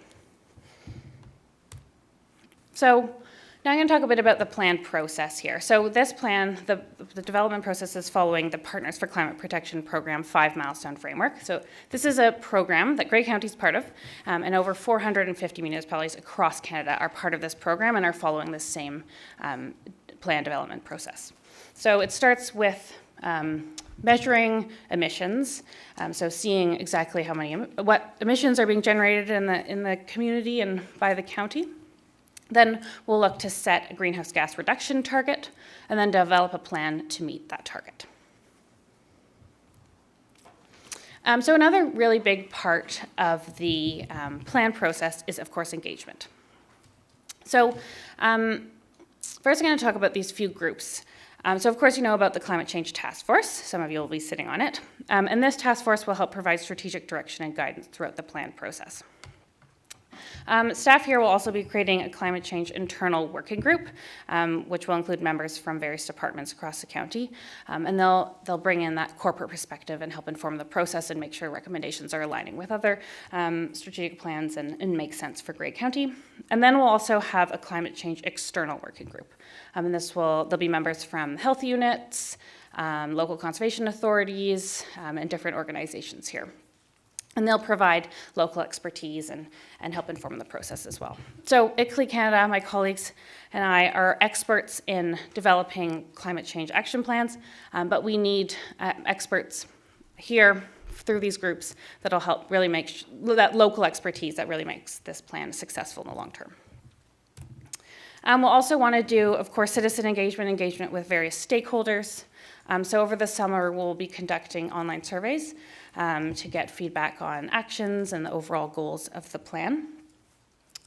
So now I'm going to talk a bit about the plan process here. So this plan, the development process is following the Partners for Climate Protection Program 5 Milestone Framework. So this is a program that Grey County is part of, and over 450 municipalities across Canada are part of this program and are following the same plan development process. So it starts with measuring emissions, so seeing exactly what emissions are being generated in the community and by the county. Then we'll look to set a greenhouse gas reduction target and then develop a plan to meet that target. So another really big part of the plan process is, of course, engagement. So first I'm going to talk about these few groups. So of course you know about the Climate Change Task Force. Some of you will be sitting on it. And this task force will help provide strategic direction and guidance throughout the plan process. Staff here will also be creating a climate change internal working group, which will include members from various departments across the county, and they'll bring in that corporate perspective and help inform the process and make sure recommendations are aligning with other strategic plans and make sense for Grey County. And then we'll also have a climate change external working group, and there'll be members from health units, local conservation authorities, and different organizations here. And they'll provide local expertise and help inform the process as well. So ICLEI Canada, my colleagues and I are experts in developing climate change action plans, but we need experts here through these groups that'll help really make that local expertise that really makes this plan successful in the long term. We'll also want to do, of course, citizen engagement with various stakeholders. So over the summer, we'll be conducting online surveys to get feedback on actions and the overall goals of the plan.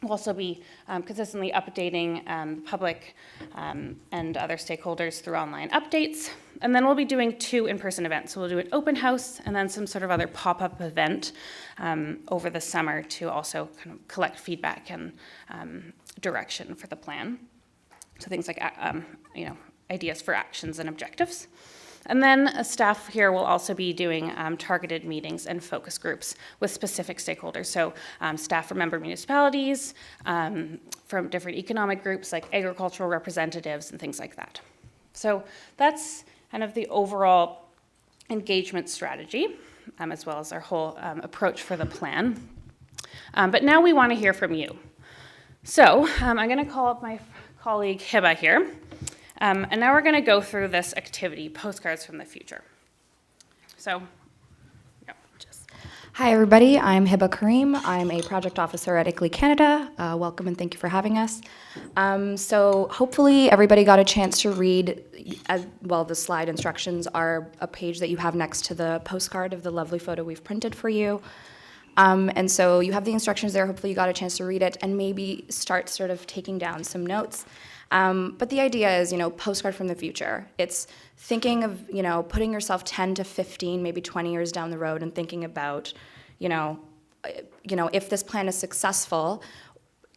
We'll also be consistently updating the public and other stakeholders through online updates. And then we'll be doing 2 in-person events. So we'll do an open house and then some sort of other pop-up event over the summer to also kind of collect feedback and direction for the plan. So things like, ideas for actions and objectives. And then staff here will also be doing targeted meetings and focus groups with specific stakeholders. So staff from member municipalities, from different economic groups like agricultural representatives and things like that. So that's kind of the overall engagement strategy, as well as our whole approach for the plan. But now we want to hear from you. So I'm going to call up my colleague Hiba here. And now we're going to go through this activity, Postcards from the Future. So, yeah, just. Hi, everybody. I'm Hiba Kareem. I'm a project officer at ICLEI Canada. Welcome and thank you for having us. So hopefully everybody got a chance to read, the slide instructions are a page that you have next to the postcard of the lovely photo we've printed for you. And so you have the instructions there. Hopefully you got a chance to read it and maybe start sort of taking down some notes. But the idea is, postcard from the future. It's thinking of, putting yourself 10 to 15, maybe 20 years down the road and thinking about, if this plan is successful,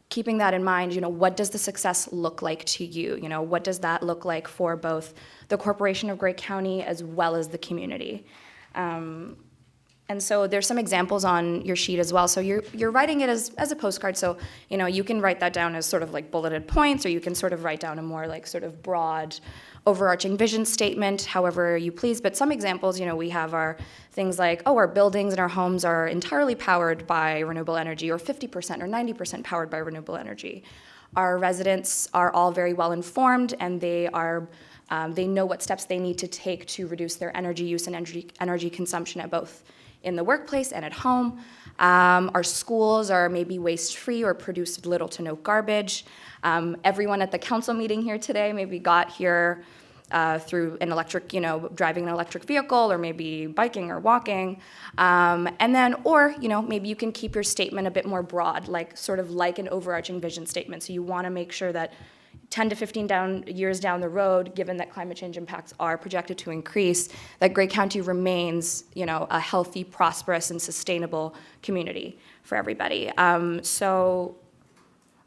keeping that in mind, what does the success look like to you? What does that look like for both the Corporation of Grey County as well as the community? And so there's some examples on your sheet as well. So you're writing it as a postcard. So, you can write that down as sort of like bulleted points, or you can sort of write down a more like sort of broad overarching vision statement, however you please. But some examples, we have our things like, our buildings and our homes are entirely powered by renewable energy, or 50% or 90% powered by renewable energy. Our residents are all very well informed, and they know what steps they need to take to reduce their energy use and energy consumption at both in the workplace and at home. Our schools are maybe waste-free or produce little to no garbage. Everyone at the council meeting here today maybe got here through an electric, driving an electric vehicle, or maybe biking or walking. And then, maybe you can keep your statement a bit more broad, sort of like an overarching vision statement. So you want to make sure that 10 to 15 years down the road, given that climate change impacts are projected to increase, that Grey County remains, a healthy, prosperous, and sustainable community for everybody. So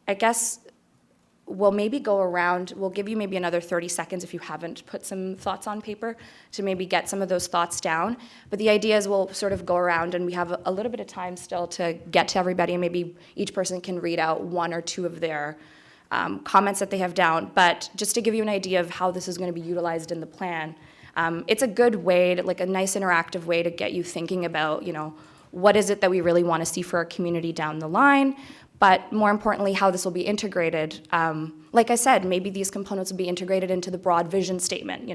I guess we'll maybe go around, we'll give you maybe another 30 seconds if you haven't put some thoughts on paper to maybe get some of those thoughts down. But the idea is we'll sort of go around, and we have a little bit of time still to get to everybody, and maybe each person can read out one or two of their comments that they have down. But just to give you an idea of how this is going to be utilized in the plan, it's a good way, a nice interactive way to get you thinking about, what is it that we really want to see for our community down the line, but more importantly, how this will be integrated. Like I said, maybe these components will be integrated into the broad vision statement,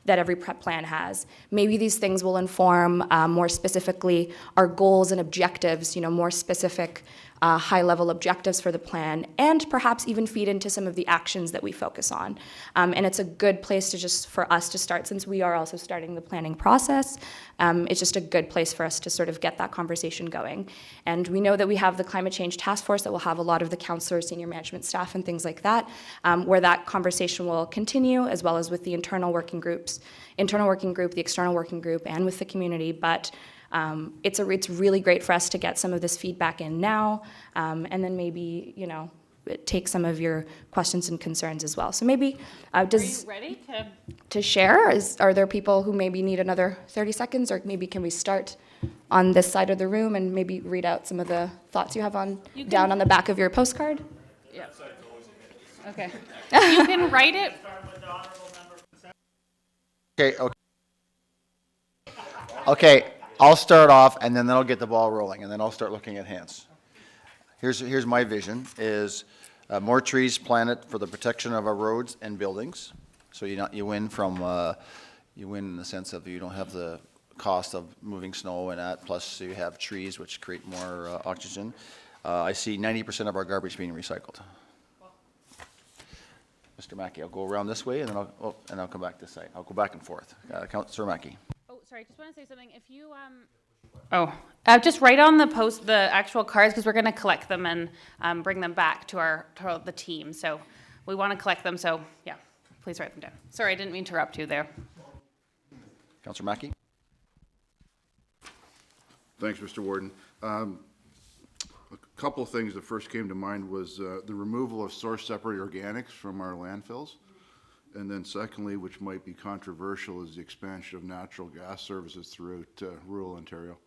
that every prep plan has. Maybe these things will inform more specifically our goals and objectives, more specific high-level objectives for the plan, and perhaps even feed into some of the actions that we focus on. And it's a good place for us to start, since we are also starting the planning process. It's just a good place for us to sort of get that conversation going. And we know that we have the Climate Change Task Force that will have a lot of the councillors, senior management staff, and things like that, where that conversation will continue, as well as with the internal working group, the external working group, and with the community. But it's really great for us to get some of this feedback in now, and then maybe, take some of your questions and concerns as well. So maybe, Are you ready to share? Are there people who maybe need another 30 seconds, or maybe can we start on this side of the room and maybe read out some of the thoughts you have down on the back of your postcard? Yeah. Okay. You can write it. Okay, I'll start off, and then I'll get the ball rolling, and then I'll start looking at hands. Here's my vision, is more trees planted for the protection of our roads and buildings. So you win in the sense of you don't have the cost of moving snow and that, plus you have trees which create more oxygen. I see 90% of our garbage being recycled. Mr. Mackey, I'll go around this way, and then I'll come back this side. I'll go back and forth. Councillor Mackey. Oh, sorry, just want to say something. If you, just write on the actual cards, because we're going to collect them and bring them back to the team. So we want to collect them. So yeah, please write them down. Sorry, I didn't mean to interrupt you there. Councillor Mackey. Thanks, Mr. Warden. A couple of things that first came to mind was the removal of source-separated organics from our landfills. And then secondly, which might be controversial, is the expansion of natural gas services throughout rural Ontario.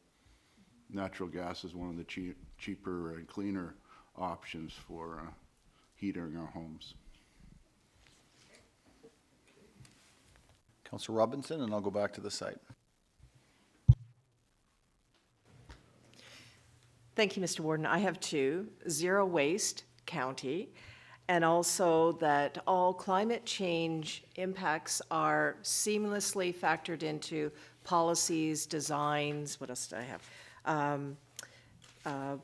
Natural gas is one of the cheaper and cleaner options for heating our homes. Councillor Robinson, and I'll go back to the site. Thank you, Mr. Warden. I have two: zero waste county, and also that all climate change impacts are seamlessly factored into policies, designs, what else do I have?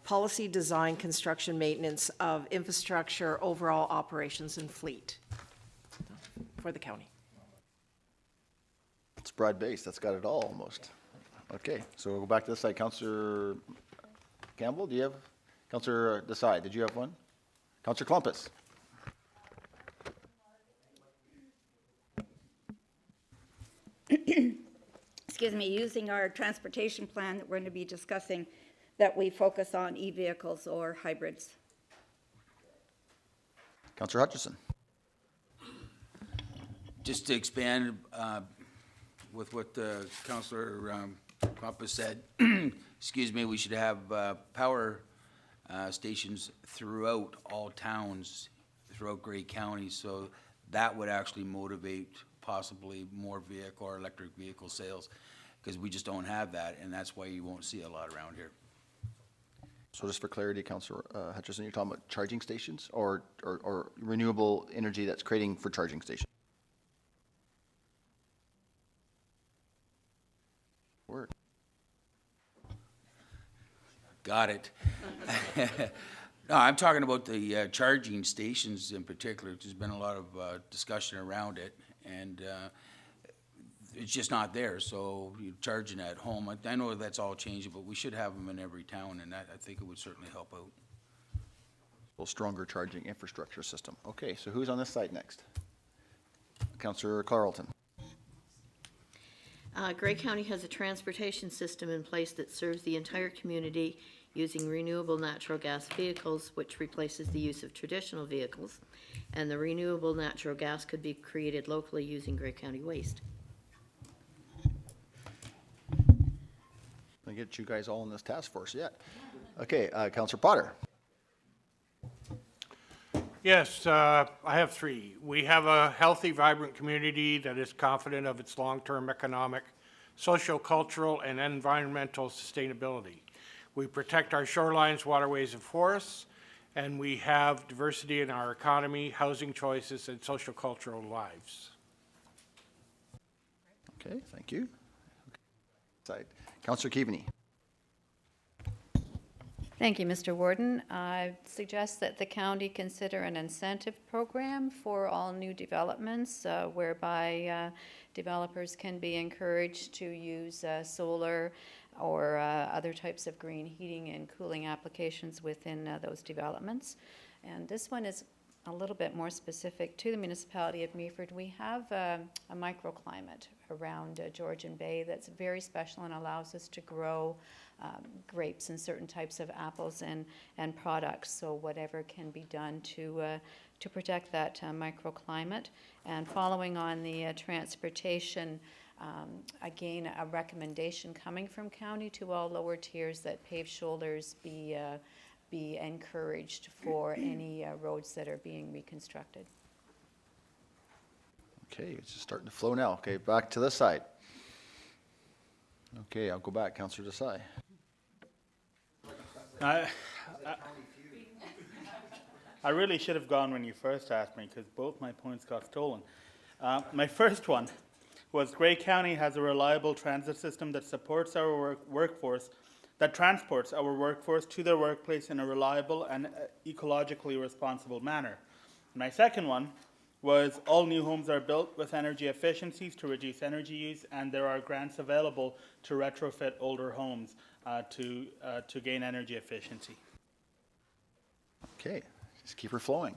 Policy, design, construction, maintenance of infrastructure, overall operations, and fleet for the county. It's broad-based, that's got it all almost. Okay, so we'll go back to the site. Councillor Campbell, do you have? Councillor Desai, did you have one? Councillor Klumpus. Excuse me, using our transportation plan that we're going to be discussing, that we focus on e-vehicles or hybrids. Councillor Hutchison. Just to expand with what Councillor Klumpus said, excuse me, we should have power stations throughout all towns throughout Grey County, so that would actually motivate possibly more vehicle or electric vehicle sales, because we just don't have that, and that's why you won't see a lot around here. So just for clarity, Councillor Hutchison, you're talking about charging stations or renewable energy that's creating for charging stations? Word. Got it. No, I'm talking about the charging stations in particular. There's been a lot of discussion around it, and it's just not there. So you're charging at home. I know that's all changing, but we should have them in every town, and that, I think it would certainly help out. A little stronger charging infrastructure system. Okay, so who's on this site next? Councillor Carleton. Grey County has a transportation system in place that serves the entire community using renewable natural gas vehicles, which replaces the use of traditional vehicles. And the renewable natural gas could be created locally using Grey County waste. I'll get you guys all in this task force yet. Okay, Councillor Potter. Yes, I have three. We have a healthy, vibrant community that is confident of its long-term economic, social, cultural, and environmental sustainability. We protect our shorelines, waterways, and forests, and we have diversity in our economy, housing choices, and social cultural lives. Okay, thank you. Side. Councillor Keaveney. Thank you, Mr. Warden. I suggest that the county consider an incentive program for all new developments whereby developers can be encouraged to use solar or other types of green heating and cooling applications within those developments. And this one is a little bit more specific to the municipality of Meaford. We have a microclimate around Georgian Bay that's very special and allows us to grow grapes and certain types of apples and products. So whatever can be done to protect that microclimate. And following on the transportation, again, a recommendation coming from county to all lower tiers that paved shoulders be encouraged for any roads that are being reconstructed. Okay, it's just starting to flow now. Okay, back to this side. Okay, I'll go back. Councillor Desai. I really should have gone when you first asked me, because both my points got stolen. My first one was Grey County has a reliable transit system that supports our workforce, that transports our workforce to their workplace in a reliable and ecologically responsible manner. My second one was all new homes are built with energy efficiencies to reduce energy use, and there are grants available to retrofit older homes to gain energy efficiency. Okay, just keep her flowing.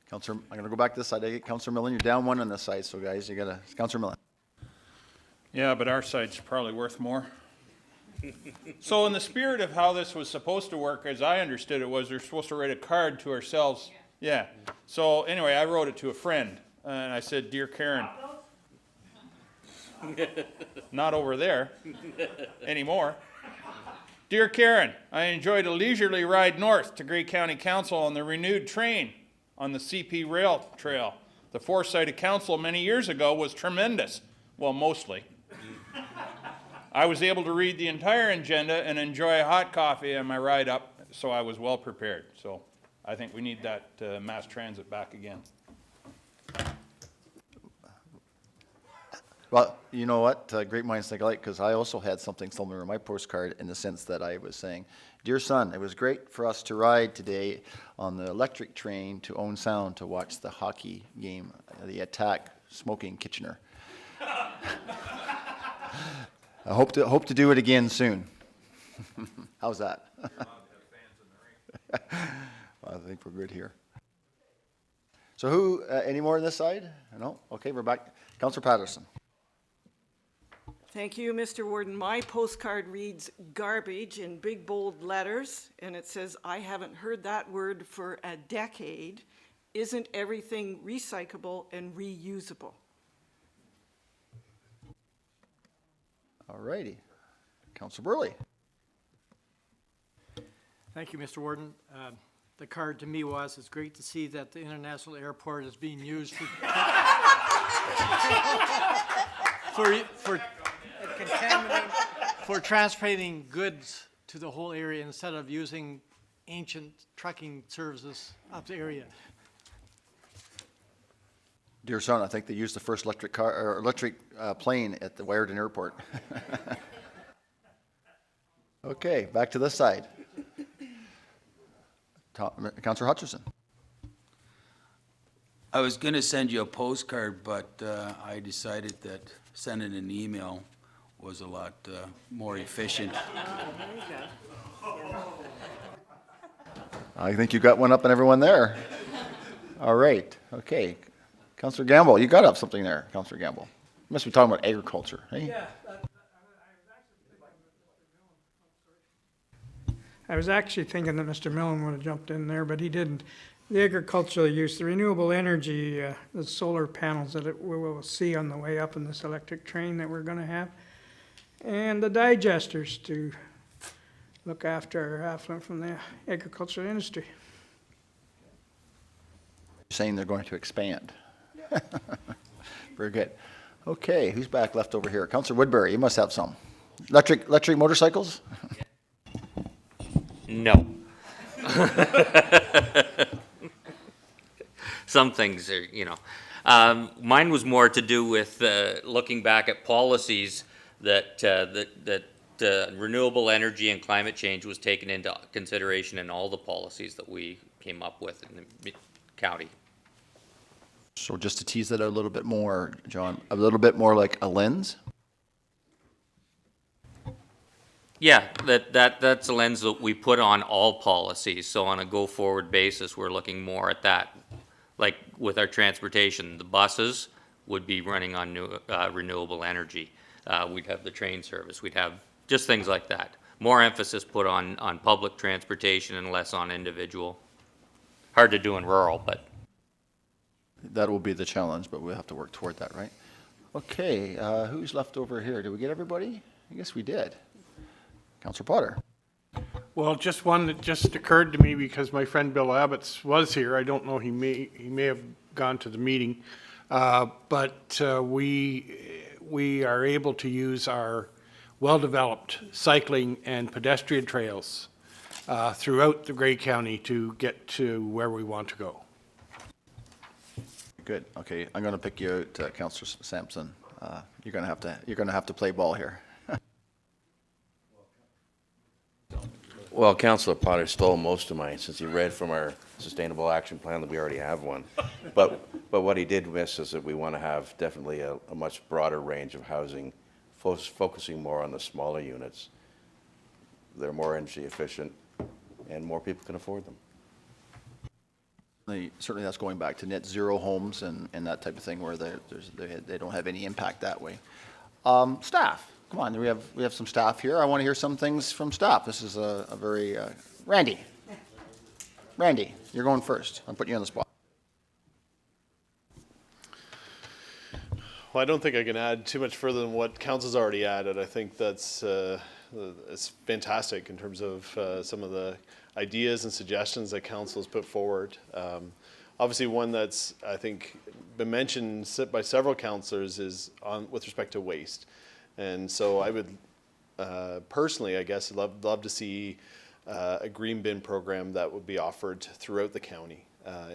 Councillor, I'm going to go back to this side. Councillor Millen, you're down one on this side, so guys, you got to, Councillor Millen. Yeah, but our side's probably worth more. So in the spirit of how this was supposed to work, as I understood it, was they're supposed to write a card to ourselves. Yeah. So anyway, I wrote it to a friend, and I said, "Dear Karen," not over there anymore. "Dear Karen, I enjoyed a leisurely ride north to Grey County Council on the renewed train on the CP Rail Trail. The foresight of council many years ago was tremendous. Well, mostly. I was able to read the entire agenda and enjoy a hot coffee on my ride up, so I was well prepared." So I think we need that mass transit back again. Well, you know what? Great minds think alike, because I also had something similar in my postcard in the sense that I was saying, "Dear son, it was great for us to ride today on the electric train to Owen Sound to watch the hockey game, the Attack Smoking Kitchener. I hope to do it again soon." How's that? Well, I think we're good here. So who, any more on this side? No? Okay, we're back. Councillor Patterson. Thank you, Mr. Warden. My postcard reads garbage in big bold letters, and it says, "I haven't heard that word for a decade. Isn't everything recyclable and reusable?" All righty. Councillor Burley. Thank you, Mr. Warden. The card to me was, it's great to see that the international airport is being used for transporting goods to the whole area instead of using ancient trucking services up the area. Dear son, I think they used the first electric car or electric plane at the Warden Airport. Okay, back to this side. Councillor Hutchison. I was going to send you a postcard, but I decided that sending an email was a lot more efficient. I think you got one up on everyone there. All right, okay. Councillor Gamble, you got up something there, Councillor Gamble. You must be talking about agriculture, hey? Yeah. I was actually thinking that Mr. Millen would have jumped in there, but he didn't. The agricultural use, the renewable energy, the solar panels that we will see on the way up in this electric train that we're going to have, and the digesters to look after our affluent from the agricultural industry. Saying they're going to expand. Very good. Okay, who's back left over here? Councillor Woodbury, you must have some. Electric motorcycles? No. Some things are, you know. Mine was more to do with looking back at policies that renewable energy and climate change was taken into consideration in all the policies that we came up with in the county. So just to tease that out a little bit more, John, a little bit more like a lens? Yeah, that's a lens that we put on all policies. So on a go-forward basis, we're looking more at that. Like with our transportation, the buses would be running on renewable energy. We'd have the train service. We'd have just things like that. More emphasis put on public transportation and less on individual. Hard to do in rural, but. That will be the challenge, but we'll have to work toward that, right? Okay, who's left over here? Did we get everybody? I guess we did. Councillor Potter. Well, just one that just occurred to me because my friend Bill Abbott's was here. I don't know, he may have gone to the meeting. But we are able to use our well-developed cycling and pedestrian trails throughout the Grey County to get to where we want to go. Good. Okay, I'm going to pick you out, Councillor Sampson. You're going to have to play ball here. Well, Councillor Potter stole most of mine since he read from our sustainable action plan that we already have one. But what he did miss is that we want to have definitely a much broader range of housing, focusing more on the smaller units. They're more energy efficient, and more people can afford them. Certainly that's going back to net zero homes and that type of thing where they don't have any impact that way. Staff, come on, we have some staff here. I want to hear some things from staff. This is a very, Randy, you're going first. I'm putting you on the spot. Well, I don't think I can add too much further than what Council's already added. I think that's it's fantastic in terms of some of the ideas and suggestions that Council has put forward. Obviously, one that's, I think, been mentioned by several councillors is on with respect to waste. And so I would personally, I guess, love to see a green bin program that would be offered throughout the county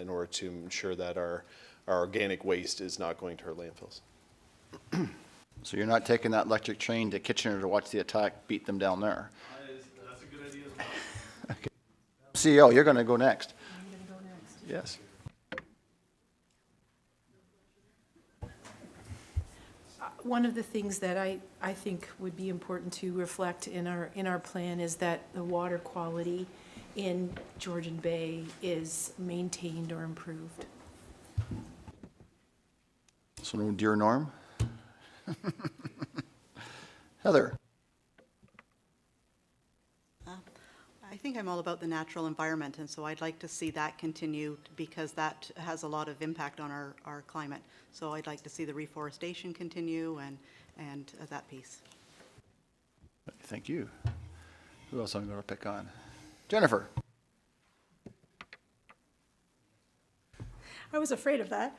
in order to ensure that our organic waste is not going to our landfills. So you're not taking that electric train to Kitchener to watch the attack beat them down there? That's a good idea as well. Okay. CEO, you're going to go next. I'm going to go next. Yes. One of the things that I think would be important to reflect in our plan is that the water quality in Georgian Bay is maintained or improved. So no dear Norm? Heather? I think I'm all about the natural environment, and so I'd like to see that continue because that has a lot of impact on our climate. So I'd like to see the reforestation continue and that piece. Thank you. Who else I'm going to pick on? Jennifer? I was afraid of that.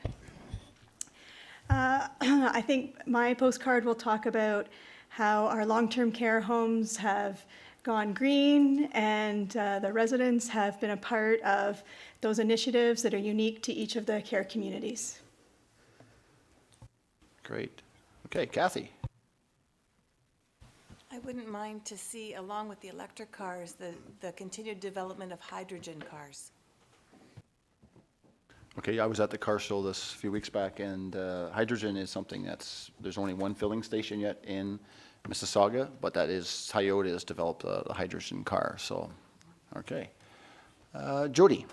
I think my postcard will talk about how our long-term care homes have gone green and the residents have been a part of those initiatives that are unique to each of the care communities. Great. Okay, Kathy? I wouldn't mind to see, along with the electric cars, the continued development of hydrogen cars. Okay, I was at the car show a few weeks back, and hydrogen is something there's only one filling station yet in Mississauga, but that is, Toyota has developed the hydrogen car, so, okay. Jody?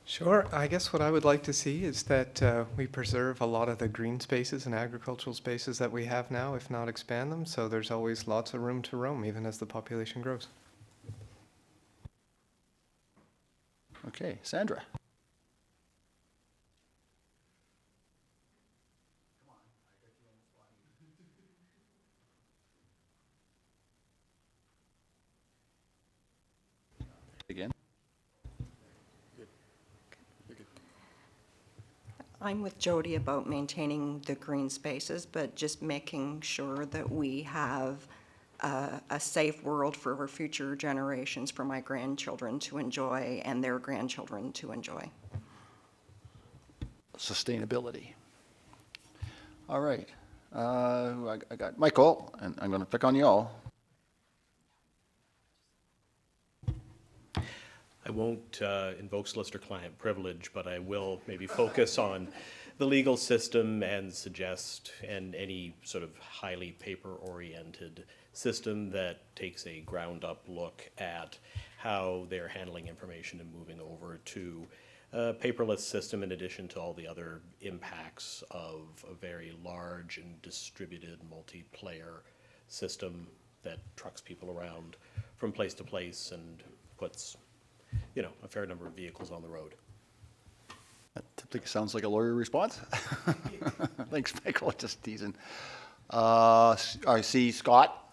Sure. I guess what I would like to see is that we preserve a lot of the green spaces and agricultural spaces that we have now, if not expand them, so there's always lots of room to roam, even as the population grows. Okay, Sandra? Again? I'm with Jody about maintaining the green spaces, but just making sure that we have a safe world for our future generations, for my grandchildren to enjoy and their grandchildren to enjoy. Sustainability. All right. I got Michael, and I'm going to pick on you all. I won't invoke solicitor-client privilege, but I will maybe focus on the legal system and suggest any sort of highly paper-oriented system that takes a ground-up look at how they're handling information and moving over to a paperless system, in addition to all the other impacts of a very large and distributed multiplayer system that trucks people around from place to place and puts, you know, a fair number of vehicles on the road. That typically sounds like a lawyer response. Thanks, Michael. Just teasing. I see Scott.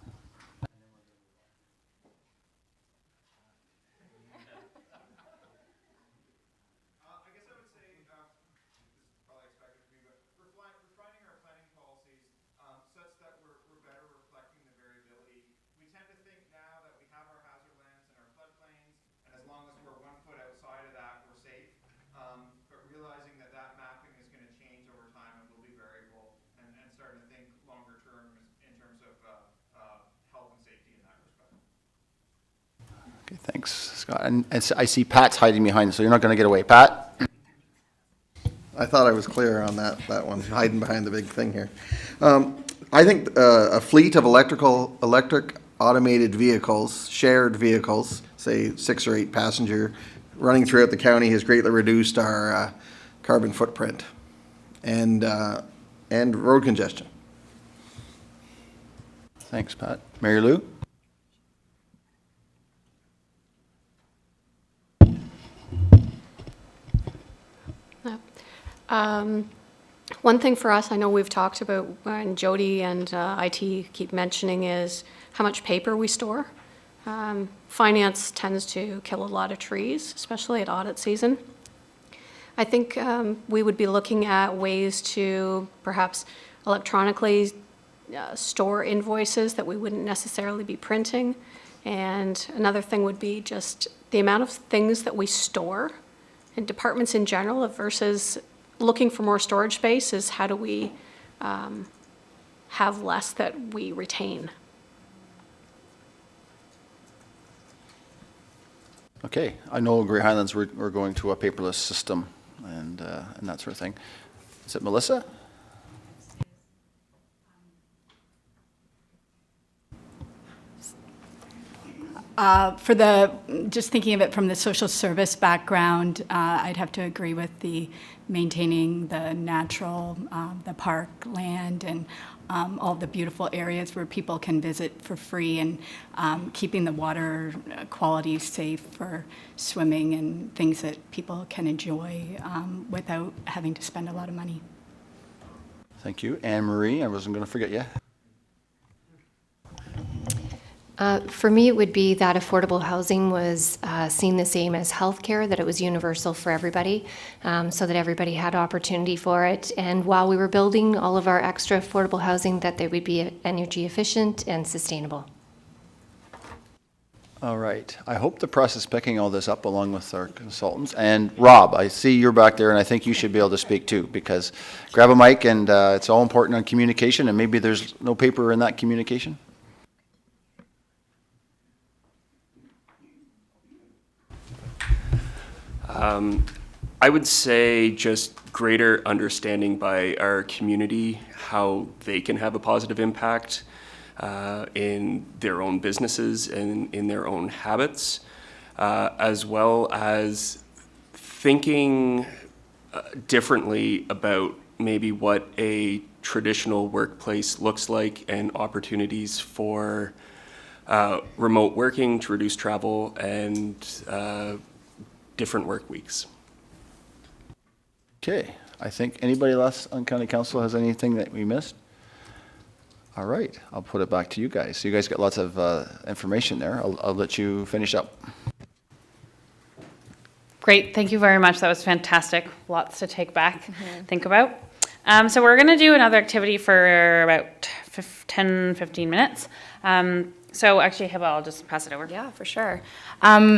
Okay, thanks, Scott. And I see Pat's hiding behind, so you're not going to get away. Pat? I thought I was clear on that one, hiding behind the big thing here. I think a fleet of electric automated vehicles, shared vehicles, say 6 or 8 passenger, running throughout the county has greatly reduced our carbon footprint and road congestion. Thanks, Pat. Mary Lou? One thing for us, I know we've talked about, and Jody and IT keep mentioning, is how much paper we store. Finance tends to kill a lot of trees, especially at audit season. I think we would be looking at ways to perhaps electronically store invoices that we wouldn't necessarily be printing. And another thing would be just the amount of things that we store in departments in general versus looking for more storage space is how do we have less that we retain. Okay, I know Great Highlands, we're going to a paperless system and that sort of thing. Is it Melissa? Just thinking of it from the social service background, I'd have to agree with the maintaining the natural, the park land and all the beautiful areas where people can visit for free, and keeping the water quality safe for swimming and things that people can enjoy without having to spend a lot of money. Thank you. Anne Marie, I wasn't going to forget you. For me, it would be that affordable housing was seen the same as healthcare, that it was universal for everybody, so that everybody had opportunity for it. And while we were building all of our extra affordable housing, that they would be energy efficient and sustainable. All right. I hope the press is picking all this up along with our consultants. And Rob, I see you're back there, and I think you should be able to speak too, because grab a mic, and it's all important on communication, and maybe there's no paper in that communication. I would say just greater understanding by our community how they can have a positive impact in their own businesses and in their own habits, as well as thinking differently about maybe what a traditional workplace looks like and opportunities for remote working to reduce travel and different work weeks. Okay, I think anybody else on County Council has anything that we missed? All right, I'll put it back to you guys. So you guys got lots of information there. I'll let you finish up. Great, thank you very much. That was fantastic. Lots to take back, think about. So we're gonna do another activity for about 10-15 minutes. So actually, Hiba, I'll just pass it over. Yeah, for sure.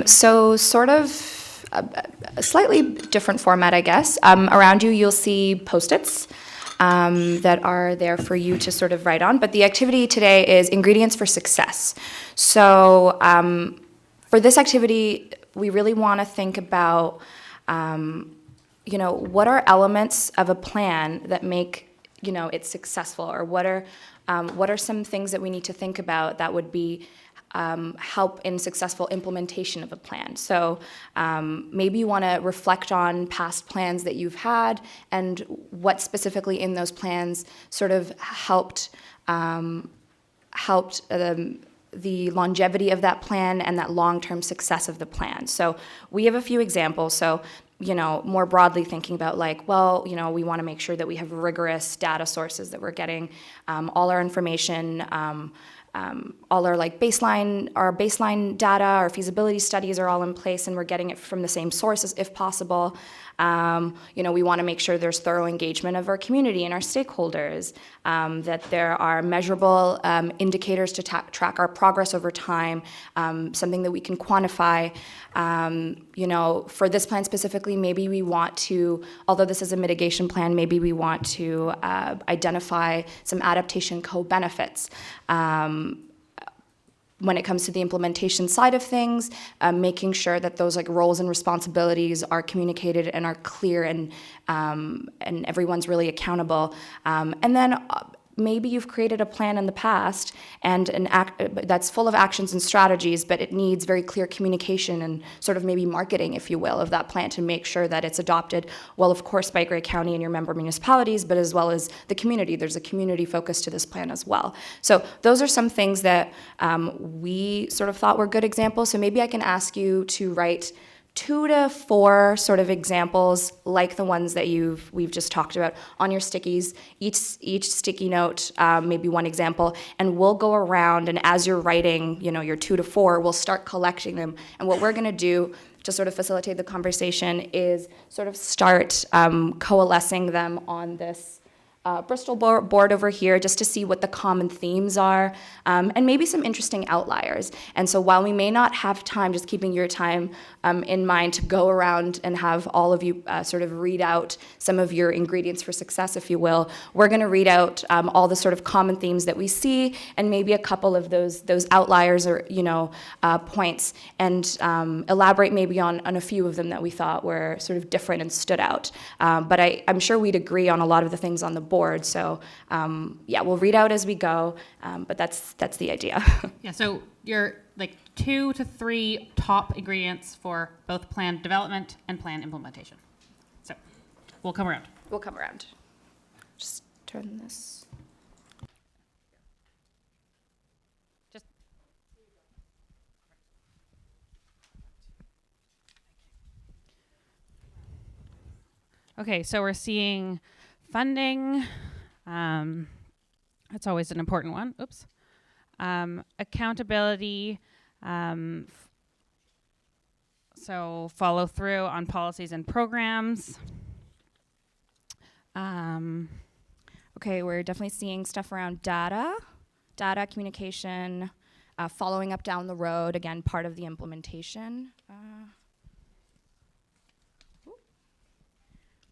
So sort of a slightly different format, I guess. Around you, you'll see Post-its that are there for you to sort of write on. But the activity today is ingredients for success. So for this activity, we really want to think about, what are elements of a plan that make, it successful, or what are some things that we need to think about that would be help in successful implementation of a plan. So maybe you want to reflect on past plans that you've had and what specifically in those plans sort of helped the longevity of that plan and that long-term success of the plan. So we have a few examples. So more broadly thinking about we want to make sure that we have rigorous data sources, that we're getting all our information, all our baseline data, our feasibility studies are all in place, and we're getting it from the same sources if possible. We want to make sure there's thorough engagement of our community and our stakeholders, that there are measurable indicators to track our progress over time, something that we can quantify. For this plan specifically, maybe we want to, although this is a mitigation plan, maybe we want to identify some adaptation co-benefits. When it comes to the implementation side of things, making sure that those roles and responsibilities are communicated and are clear, and everyone's really accountable. And then maybe you've created a plan in the past and that's full of actions and strategies, but it needs very clear communication and sort of maybe marketing, if you will, of that plan to make sure that it's adopted, well, of course, by Grey County and your member municipalities, but as well as the community. There's a community focus to this plan as well. So those are some things that we sort of thought were good examples. So maybe I can ask you to write 2 to 4 sort of examples like the ones that we've just talked about on your stickies, each sticky note, maybe one example, and we'll go around, and as you're writing, your 2 to 4, we'll start collecting them. And what we're gonna do to sort of facilitate the conversation is sort of start coalescing them on this Bristol board over here, just to see what the common themes are, and maybe some interesting outliers. And so while we may not have time, just keeping your time in mind, to go around and have all of you sort of read out some of your ingredients for success, if you will, we're going to read out all the sort of common themes that we see, and maybe a couple of those outliers or points, and elaborate maybe on a few of them that we thought were sort of different and stood out. But I'm sure we'd agree on a lot of the things on the board. So yeah, we'll read out as we go, but that's the idea. Yeah, so you're like 2 to 3 top ingredients for both plan development and plan implementation. So we'll come around. We'll come around. Just turn this. Okay, so we're seeing funding. That's always an important one. Oops. Accountability. So follow through on policies and programs. Okay, we're definitely seeing stuff around data communication, following up down the road, again, part of the implementation.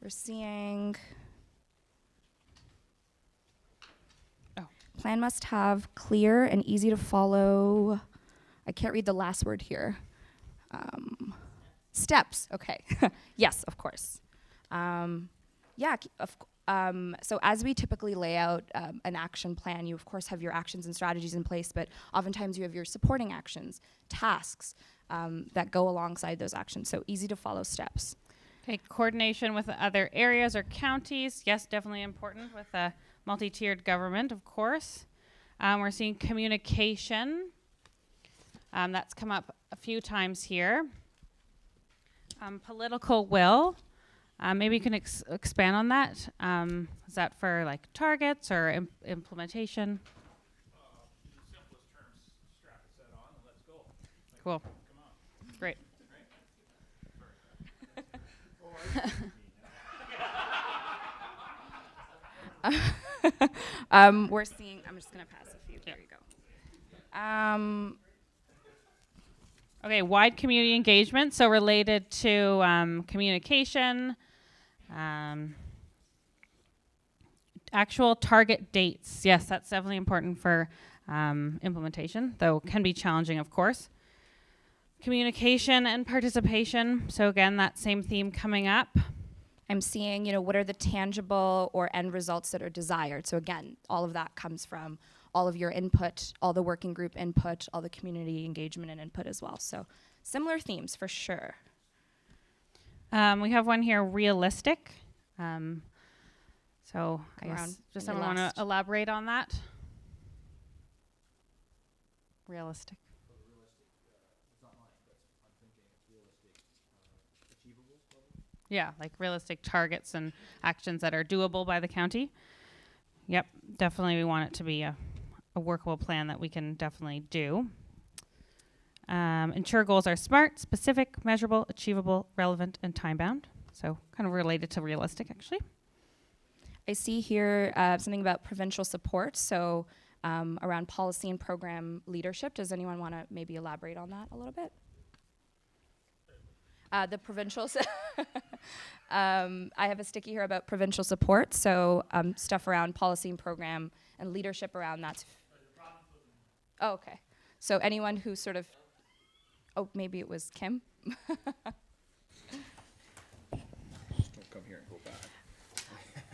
We're seeing plan must have clear and easy to follow. I can't read the last word here. Steps, okay. Yes, of course. So as we typically lay out an action plan, you of course have your actions and strategies in place, but oftentimes you have your supporting actions, tasks that go alongside those actions. So easy to follow steps. Okay, coordination with other areas or counties. Yes, definitely important with a multi-tiered government, of course. We're seeing communication. That's come up a few times here. Political will. Maybe you can expand on that. Is that for like targets or implementation? The simplest terms, strap a set on and let's go. Cool. Come on. Great. We're seeing, I'm just going to pass a few. There you go. Okay, wide community engagement, so related to communication, actual target dates. Yes, that's definitely important for implementation, though can be challenging, of course. Communication and participation, so again, that same theme coming up. I'm seeing, what are the tangible or end results that are desired? So again, all of that comes from all of your input, all the working group input, all the community engagement and input as well. So similar themes for sure. We have one here, realistic. So I guess, does someone want to elaborate on that? Realistic. Yeah, like realistic targets and actions that are doable by the county. Yep, definitely we want it to be a workable plan that we can definitely do. Ensure goals are smart, specific, measurable, achievable, relevant, and time-bound. So kind of related to realistic, actually. I see here something about provincial support, so around policy and program leadership. Does anyone want to maybe elaborate on that a little bit? The provincial, I have a sticky here about provincial support, so stuff around policy and program and leadership around that. Oh, okay. So anyone who sort of, maybe it was Kim? Just don't come here and go back.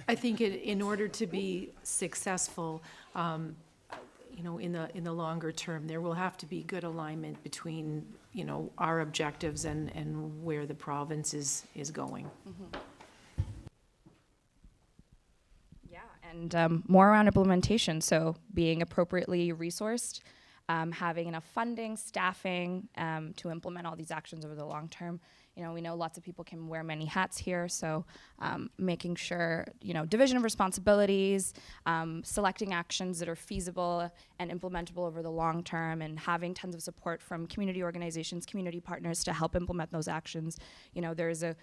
I think in order to be successful, in the longer term, there will have to be good alignment between, our objectives and where the province is going. Mm-hmm. Yeah, and more around implementation. So being appropriately resourced, having enough funding, staffing to implement all these actions over the long term. You know, we know lots of people can wear many hats here, so making sure, you know, division of responsibilities, selecting actions that are feasible and implementable over the long term, and having tons of support from community organizations, community partners to help implement those actions. You know, there's a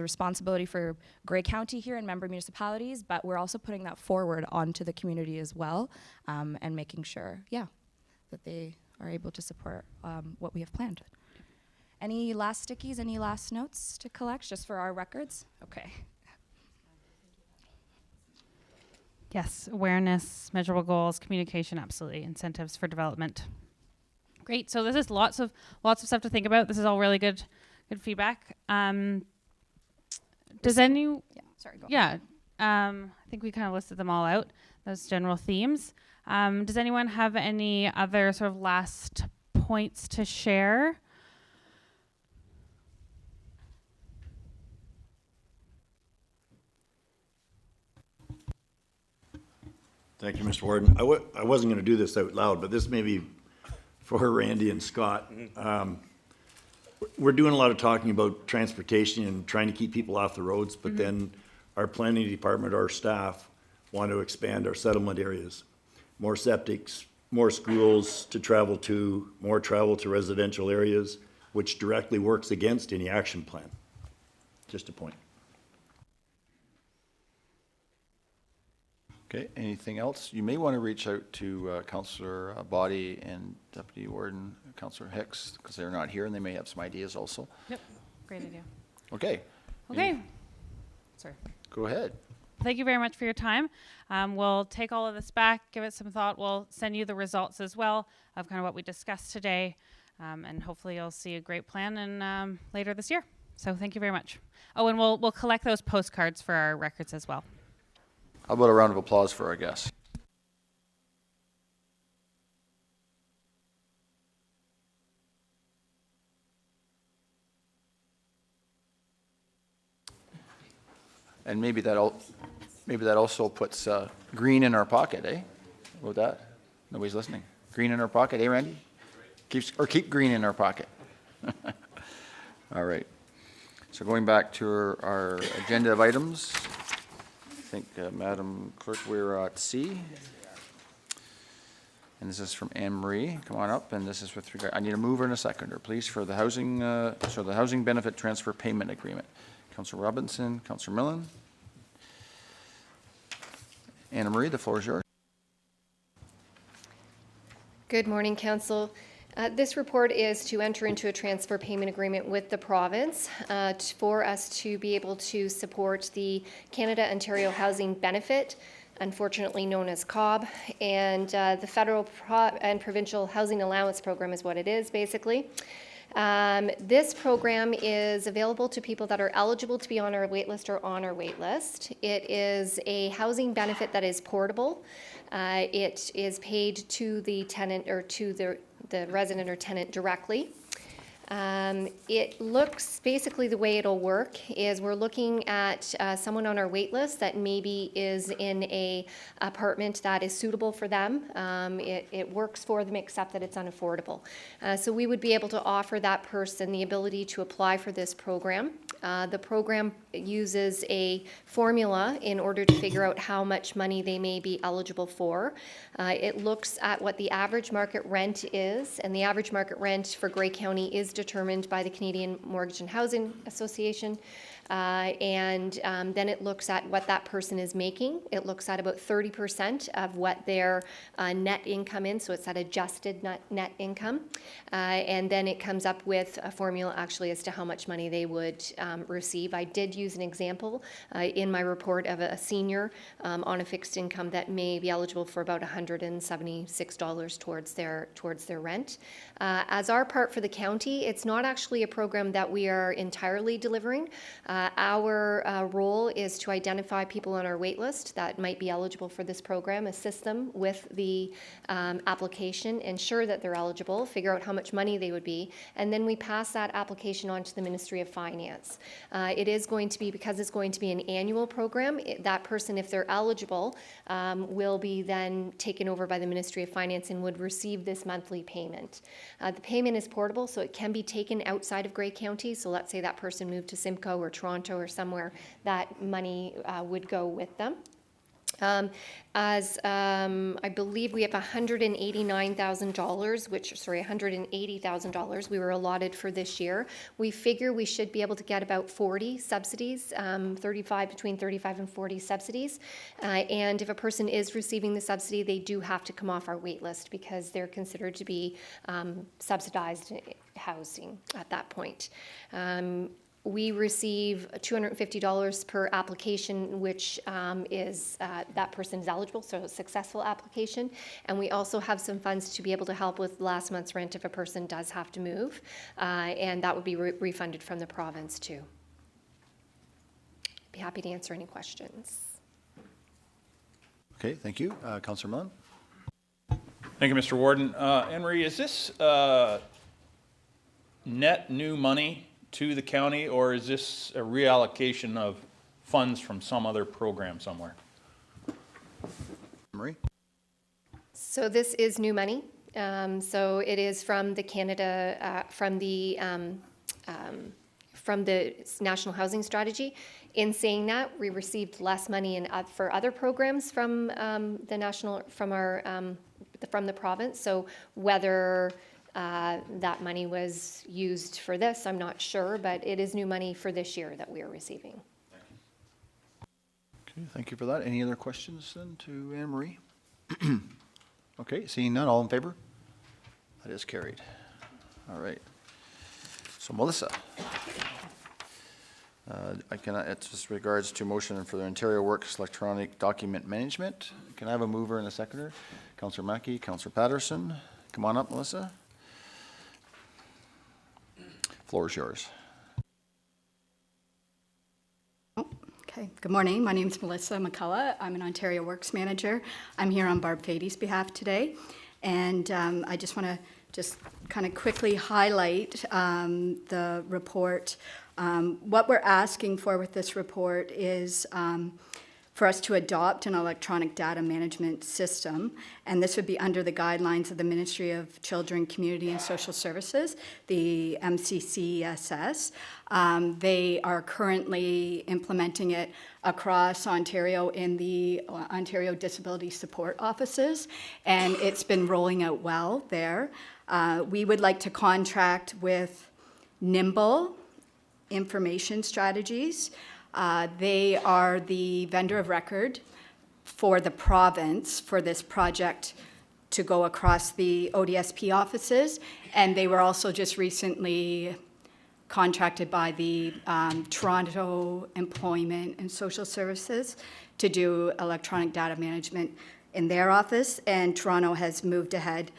responsibility for Grey County here and member municipalities, but we're also putting that forward onto the community as well, and making sure, that they are able to support what we have planned. Any last stickies, any last notes to collect just for our records? Okay. Yes, awareness, measurable goals, communication, absolutely, incentives for development. Great. So this is lots of stuff to think about. This is all really good feedback. Does any? Yeah. Sorry. Go on. Yeah. I think we kind of listed them all out. Those general themes. Does anyone have any other sort of last points to share? Thank you, Mr. Warden. I wasn't going to do this out loud, but this may be for Randy and Scott. We're doing a lot of talking about transportation and trying to keep people off the roads, but then our planning department, our staff, want to expand our settlement areas. More septics, more schools to travel to, more travel to residential areas, which directly works against any action plan. Just a point. Okay, anything else? You may want to reach out to Councillor Boddy and Deputy Warden Councillor Hicks, because they're not here and they may have some ideas also. Yep, great idea. Okay. Okay. Sorry. Go ahead. Thank you very much for your time. We'll take all of this back, give it some thought. We'll send you the results as well of kind of what we discussed today, and hopefully you'll see a great plan in, later this year. So thank you very much. Oh, and we'll collect those postcards for our records as well. How about a round of applause for our guests? And maybe that also puts green in our pocket, eh? What about that? Nobody's listening. Green in our pocket, eh, Randy? Keep green in our pocket. All right. So going back to our agenda of items, I think, Madam Clerk, we're at C. And this is from Anne Marie. Come on up, and this is with regard, I need a mover and a seconder, please, for the housing, the housing benefit transfer payment agreement. Councillor Robinson, Councillor Millen. Anna Marie, the floor is yours. Good morning, Council. This report is to enter into a transfer payment agreement with the province for us to be able to support the Canada-Ontario Housing Benefit, unfortunately known as COB, and the federal and provincial housing allowance program is what it is, basically. This program is available to people that are eligible to be on our wait list or on our wait list. It is a housing benefit that is portable. It is paid to the tenant or to the resident or tenant directly. It looks, basically the way it'll work is we're looking at someone on our wait list that maybe is in a apartment that is suitable for them. It works for them except that it's unaffordable. So we would be able to offer that person the ability to apply for this program. The program uses a formula in order to figure out how much money they may be eligible for. It looks at what the average market rent is, and the average market rent for Grey County is determined by the Canadian Mortgage and Housing Association. Then it looks at what that person is making. It looks at about 30% of what their net income is, so it's that adjusted net income. And then it comes up with a formula actually as to how much money they would receive. I did use an example in my report of a senior on a fixed income that may be eligible for about $176 towards their rent. As our part for the county, it's not actually a program that we are entirely delivering. Our role is to identify people on our wait list that might be eligible for this program, assist them with the application, ensure that they're eligible, figure out how much money they would be, and then we pass that application on to the Ministry of Finance. It is going to be, because it's going to be an annual program, that person, if they're eligible, will be then taken over by the Ministry of Finance and would receive this monthly payment. The payment is portable, so it can be taken outside of Grey County. So let's say that person moved to Simcoe or Toronto or somewhere, that money would go with them. I believe we have $180,000, $180,000 we were allotted for this year. We figure we should be able to get about 40 subsidies, between 35 and 40 subsidies. And if a person is receiving the subsidy, they do have to come off our wait list because they're considered to be subsidized housing at that point. We receive $250 per application, which is that person is eligible, so a successful application. And we also have some funds to be able to help with last month's rent if a person does have to move, and that would be refunded from the province too. Be happy to answer any questions. Okay, thank you. Councillor Mullen. Thank you, Mr. Warden. Anne-Marie, is this net new money to the county, or is this a reallocation of funds from some other program somewhere? Marie? So this is new money. So it is from the Canada, from the National Housing Strategy. In saying that, we received less money for other programs from from the province. So whether that money was used for this, I'm not sure, but it is new money for this year that we are receiving. Okay, thank you for that. Any other questions then to Anne Marie? Okay, seeing none, all in favor? That is carried. All right. So Melissa, it's just regards to motion for the Ontario Works electronic document management. Can I have a mover and a seconder? Councillor Mackey, Councillor Patterson. Come on up, Melissa. Floor is yours. Okay, good morning. My name is Melissa McCullough. I'm an Ontario Works Manager. I'm here on Barb Fady's behalf today. And I just want to kind of quickly highlight the report. What we're asking for with this report is for us to adopt an electronic data management system, and this would be under the guidelines of the Ministry of Children, Community and Social Services, the MCCSS. They are currently implementing it across Ontario in the Ontario Disability Support Offices, and it's been rolling out well there. We would like to contract with Nimble Information Strategies. They are the vendor of record for the province for this project to go across the ODSP offices, and they were also just recently contracted by the Toronto Employment and Social Services to do electronic data management in their office, and Toronto has moved ahead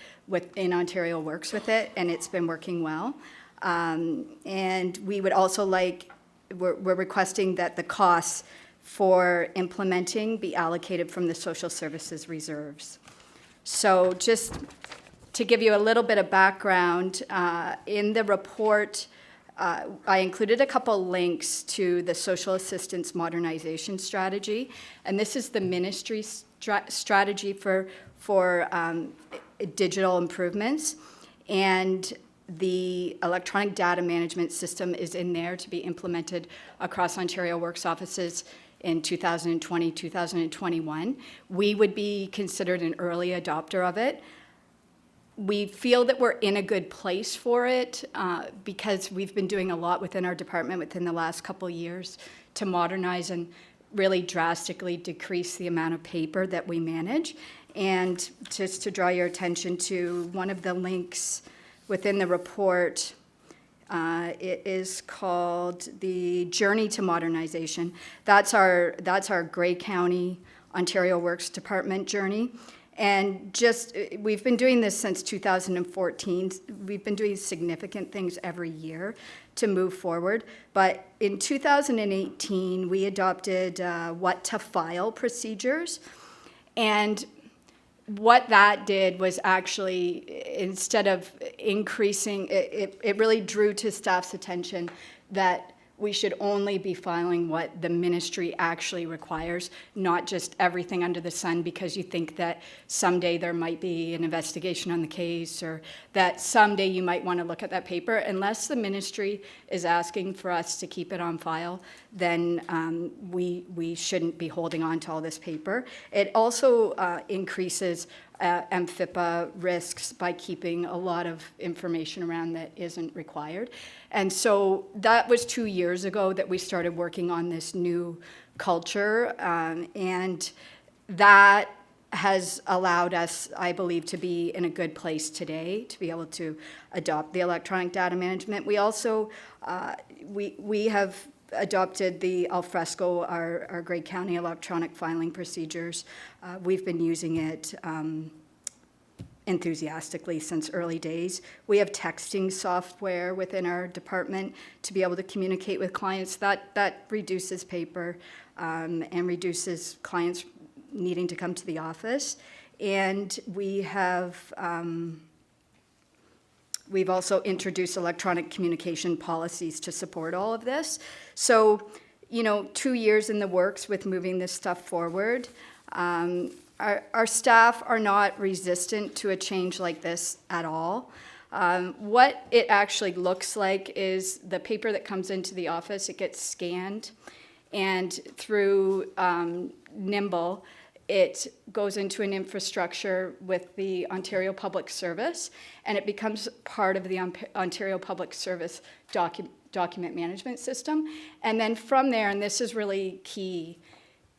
in Ontario Works with it, and it's been working well. And we would also we're requesting that the costs for implementing be allocated from the social services reserves. So just to give you a little bit of background, in the report, I included a couple links to the social assistance modernization strategy, and this is the ministry strategy for digital improvements. And the electronic data management system is in there to be implemented across Ontario Works offices in 2020, 2021. We would be considered an early adopter of it. We feel that we're in a good place for it because we've been doing a lot within our department within the last couple of years to modernize and really drastically decrease the amount of paper that we manage. And just to draw your attention to one of the links within the report, it is called the Journey to Modernization. That's our Grey County Ontario Works Department journey. And we've been doing this since 2014. We've been doing significant things every year to move forward. But in 2018, we adopted what to file procedures. And what that did was actually, instead of increasing, it really drew to staff's attention that we should only be filing what the ministry actually requires, not just everything under the sun, because you think that someday there might be an investigation on the case, or that someday you might want to look at that paper. Unless the ministry is asking for us to keep it on file, then we shouldn't be holding on to all this paper. It also increases MFIPA risks by keeping a lot of information around that isn't required. And so that was 2 years ago that we started working on this new culture, and that has allowed us, I believe, to be in a good place today to be able to adopt the electronic data management. We also, we have adopted the Alfresco, our Grey County electronic filing procedures. We've been using it enthusiastically since early days. We have texting software within our department to be able to communicate with clients. That reduces paper and reduces clients needing to come to the office. And we have we've also introduced electronic communication policies to support all of this. So, 2 years in the works with moving this stuff forward. Our staff are not resistant to a change like this at all. What it actually looks like is the paper that comes into the office, it gets scanned, and through Nimble, it goes into an infrastructure with the Ontario Public Service, and it becomes part of the Ontario Public Service document management system. And then from there, and this is really key,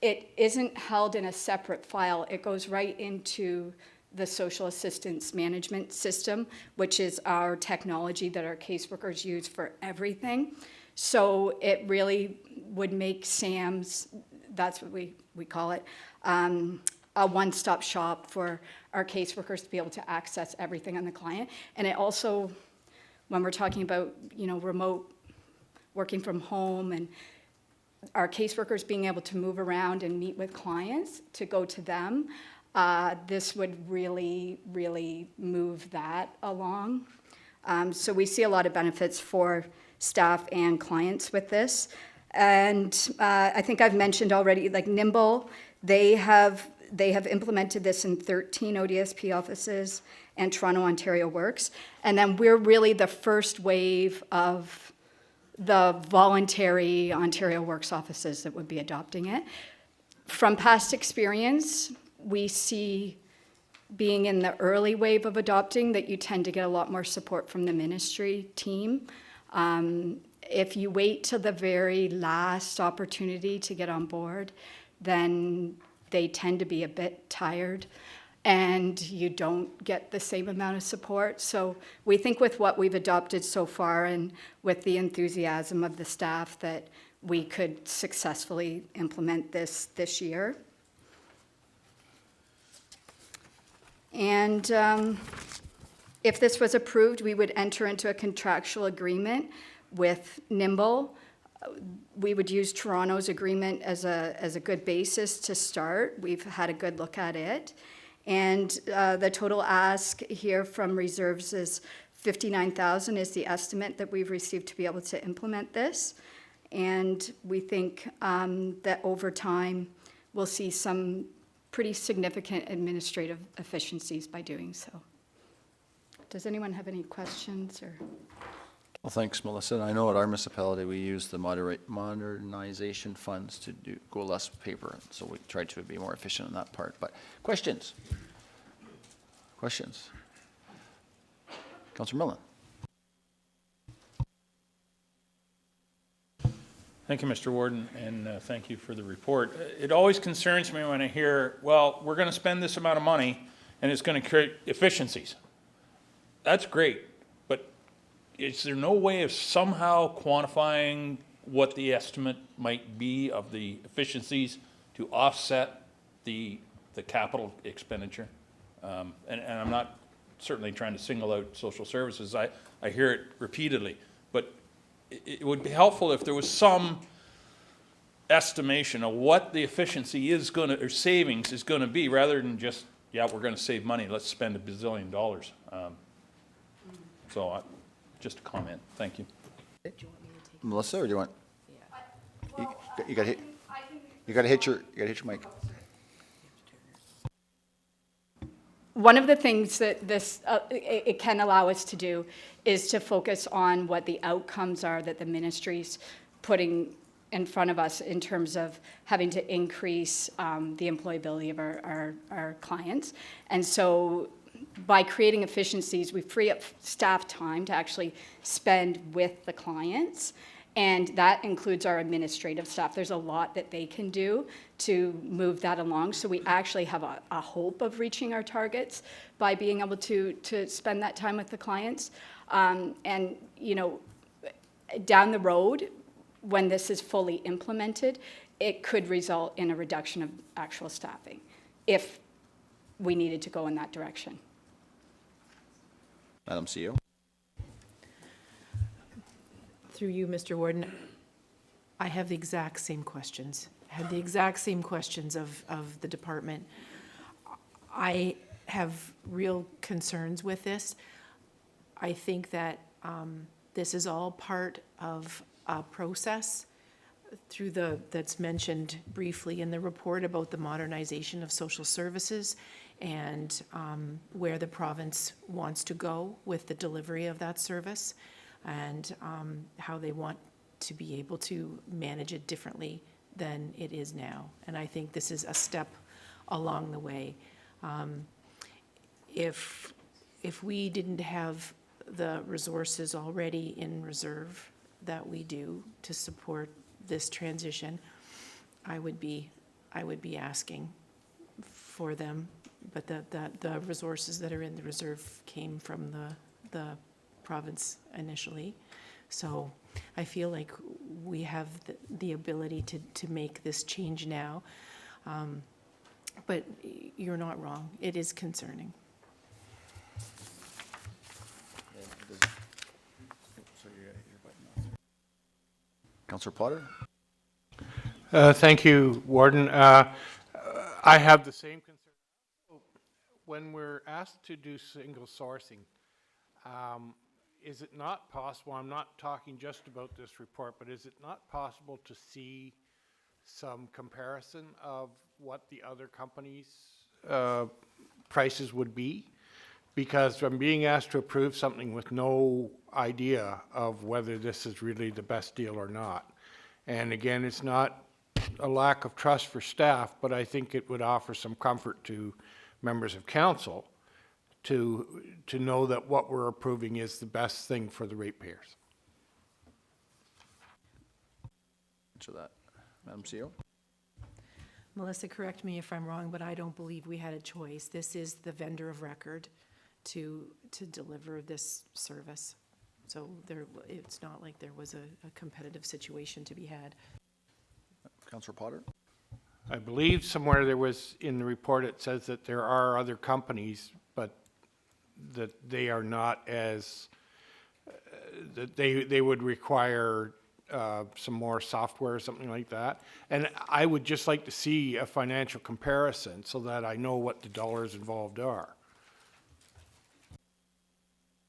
it isn't held in a separate file. It goes right into the social assistance management system, which is our technology that our caseworkers use for everything. So it really would make SAM's, that's what we call it, a one-stop shop for our caseworkers to be able to access everything on the client. And it also, when we're talking about, remote working from home and our caseworkers being able to move around and meet with clients to go to them, this would really, really move that along. So we see a lot of benefits for staff and clients with this. And I think I've mentioned already, like Nimble, they have implemented this in 13 ODSP offices, and Toronto, Ontario Works. And then we're really the first wave of the voluntary Ontario Works offices that would be adopting it. From past experience, we see, being in the early wave of adopting, that you tend to get a lot more support from the ministry team. If you wait till the very last opportunity to get on board, then they tend to be a bit tired and you don't get the same amount of support. So we think with what we've adopted so far and with the enthusiasm of the staff that we could successfully implement this year. And if this was approved, we would enter into a contractual agreement with Nimble. We would use Toronto's agreement as a good basis to start. We've had a good look at it. And the total ask here from reserves is $59,000 is the estimate that we've received to be able to implement this. And we think that over time, we'll see some pretty significant administrative efficiencies by doing so. Does anyone have any questions or? Well, thanks, Melissa. I know at our municipality, we use the modernization funds to go less paper. So we try to be more efficient in that part. But questions? Questions? Councillor Millen. Thank you, Mr. Warden, and thank you for the report. It always concerns me when I hear, well, we're going to spend this amount of money and it's going to create efficiencies. That's great, but is there no way of somehow quantifying what the estimate might be of the efficiencies to offset the capital expenditure? And I'm not certainly trying to single out social services. I hear it repeatedly, but it would be helpful if there was some estimation of what the efficiency is gonna, or savings is gonna be, rather than just, yeah, we're gonna save money, let's spend $1 bazillion. Just a comment, thank you. Melissa, or do you want? You gotta hit your mic. One of the things that this, it can allow us to do is to focus on what the outcomes are that the ministry's putting in front of us in terms of having to increase the employability of our clients. And so by creating efficiencies, we free up staff time to actually spend with the clients. And that includes our administrative staff. There's a lot that they can do to move that along. So we actually have a hope of reaching our targets by being able to spend that time with the clients. And, you know, down the road, when this is fully implemented, it could result in a reduction of actual staffing if we needed to go in that direction. Madam CEO. Through you, Mr. Warden, I have the exact same questions. I had the exact same questions of the department. I have real concerns with this. I think that this is all part of a process that's mentioned briefly in the report about the modernization of social services and where the province wants to go with the delivery of that service, and how they want to be able to manage it differently than it is now. And I think this is a step along the way. If we didn't have the resources already in reserve that we do to support this transition, I would be asking for them. But the resources that are in the reserve came from the province initially. So I feel like we have the ability to make this change now. But you're not wrong. It is concerning. Councillor Potter. Thank you, Warden. I have the same concern. When we're asked to do single sourcing, is it not possible, I'm not talking just about this report, but is it not possible to see some comparison of what the other companies' prices would be? Because I'm being asked to approve something with no idea of whether this is really the best deal or not. And again, it's not a lack of trust for staff, but I think it would offer some comfort to members of council to know that what we're approving is the best thing for the ratepayers. Answer that. Madam CEO. Melissa, correct me if I'm wrong, but I don't believe we had a choice. This is the vendor of record to deliver this service. So it's not like there was a competitive situation to be had. Councillor Potter. I believe somewhere there was in the report it says that there are other companies, but that they are not as that they would require some more software or something like that. And I would just like to see a financial comparison so that I know what the dollars involved are.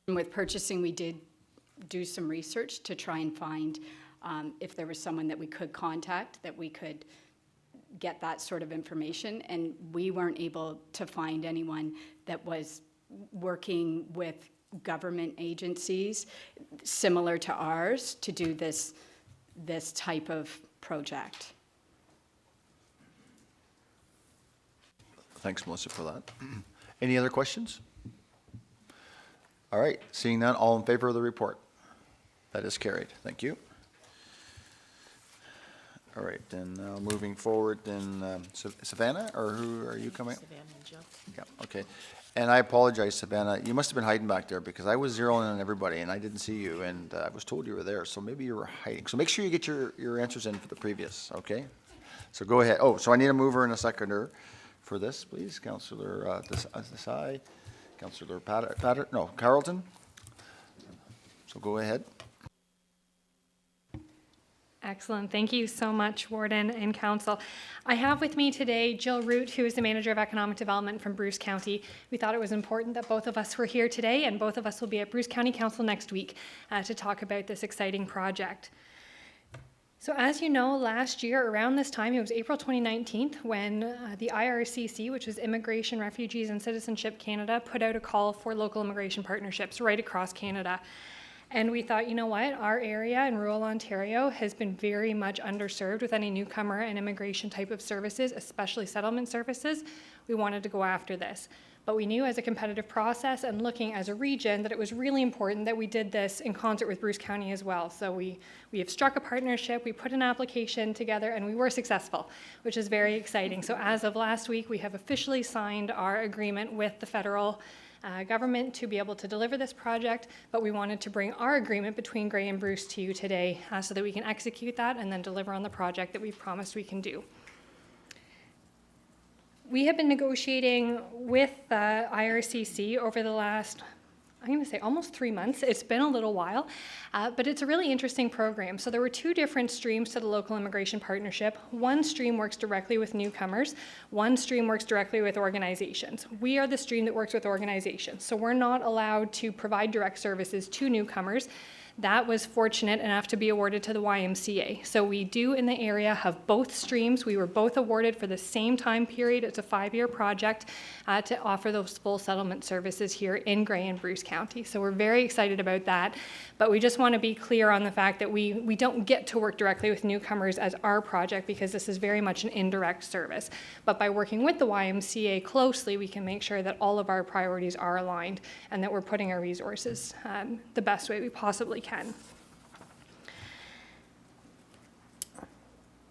With purchasing, we did do some research to try and find if there was someone that we could contact, that we could get that sort of information, and we weren't able to find anyone that was working with government agencies similar to ours to do this type of project. Thanks, Melissa, for that. Any other questions? All right, seeing none, all in favor of the report? That is carried. Thank you. All right, then moving forward, then Savannah, or who are you coming? Savannah and Jill. Yeah, okay. And I apologize, Savannah. You must have been hiding back there because I was zeroing in on everybody and I didn't see you, and I was told you were there, so maybe you were hiding. So make sure you get your answers in for the previous, okay? So go ahead. Oh, so I need a mover and a seconder for this, please. Councillor Desai, Councillor Carleton. So go ahead. Excellent. Thank you so much, Warden and Council. I have with me today Jill Root, who is the Manager of Economic Development from Bruce County. We thought it was important that both of us were here today, and both of us will be at Bruce County Council next week to talk about this exciting project. So as you know, last year around this time, it was April 2019, when the IRCC, which was Immigration, Refugees and Citizenship Canada, put out a call for local immigration partnerships right across Canada. And we thought, you know what, our area in rural Ontario has been very much underserved with any newcomer and immigration type of services, especially settlement services. We wanted to go after this. But we knew as a competitive process and looking as a region that it was really important that we did this in concert with Bruce County as well. So we have struck a partnership, we put an application together, and we were successful, which is very exciting. So as of last week, we have officially signed our agreement with the federal government to be able to deliver this project, but we wanted to bring our agreement between Gray and Bruce to you today so that we can execute that and then deliver on the project that we promised we can do. We have been negotiating with the IRCC over the last, I'm going to say almost 3 months. It's been a little while, but it's a really interesting program. So there were 2 different streams to the local immigration partnership. One stream works directly with newcomers. One stream works directly with organizations. We are the stream that works with organizations. So we're not allowed to provide direct services to newcomers. That was fortunate enough to be awarded to the YMCA. So we do in the area have both streams. We were both awarded for the same time period. It's a 5-year project to offer those full settlement services here in Gray and Bruce County. So we're very excited about that. But we just want to be clear on the fact that we don't get to work directly with newcomers as our project because this is very much an indirect service. But by working with the YMCA closely, we can make sure that all of our priorities are aligned and that we're putting our resources the best way we possibly can.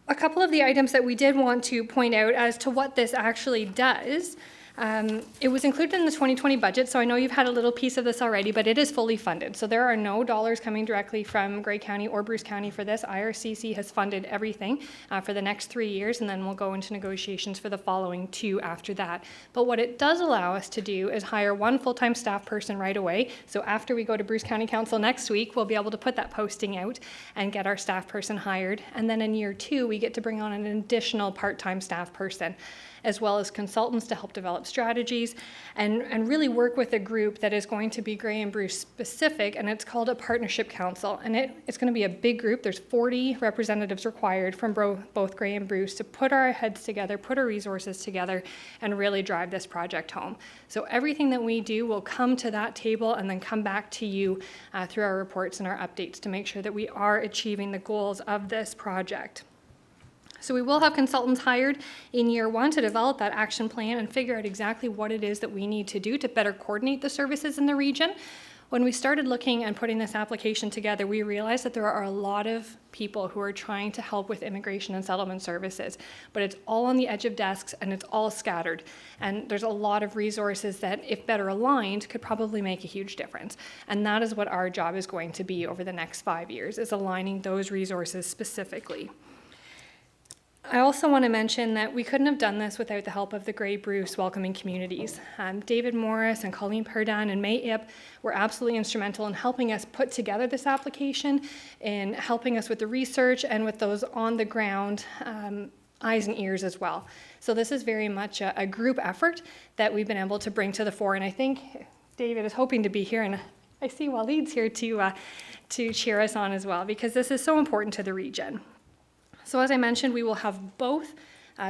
A couple of the items that we did want to point out as to what this actually does. It was included in the 2020 budget, so I know you've had a little piece of this already, but it is fully funded. So there are no dollars coming directly from Gray County or Bruce County for this. IRCC has funded everything for the next 3 years, and then we'll go into negotiations for the following 2 after that. But what it does allow us to do is hire 1 full-time staff person right away. So after we go to Bruce County Council next week, we'll be able to put that posting out and get our staff person hired. And then in year 2, we get to bring on an additional part-time staff person, as well as consultants to help develop strategies and really work with a group that is going to be Gray and Bruce specific, and it's called a partnership council. And it's going to be a big group. There's 40 representatives required from both Gray and Bruce to put our heads together, put our resources together, and really drive this project home. So everything that we do will come to that table and then come back to you through our reports and our updates to make sure that we are achieving the goals of this project. So we will have consultants hired in year 1 to develop that action plan and figure out exactly what it is that we need to do to better coordinate the services in the region. When we started looking and putting this application together, we realized that there are a lot of people who are trying to help with immigration and settlement services, but it's all on the edge of desks and it's all scattered. And there's a lot of resources that, if better aligned, could probably make a huge difference. And that is what our job is going to be over the next 5 years, is aligning those resources specifically. I also want to mention that we couldn't have done this without the help of the Gray Bruce welcoming communities. David Morris and Colleen Purdan and May Ip were absolutely instrumental in helping us put together this application, in helping us with the research and with those on the ground eyes and ears as well. So this is very much a group effort that we've been able to bring to the fore, and I think David is hoping to be here, and I see Waleed's here to cheer us on as well, because this is so important to the region. So as I mentioned, we will have both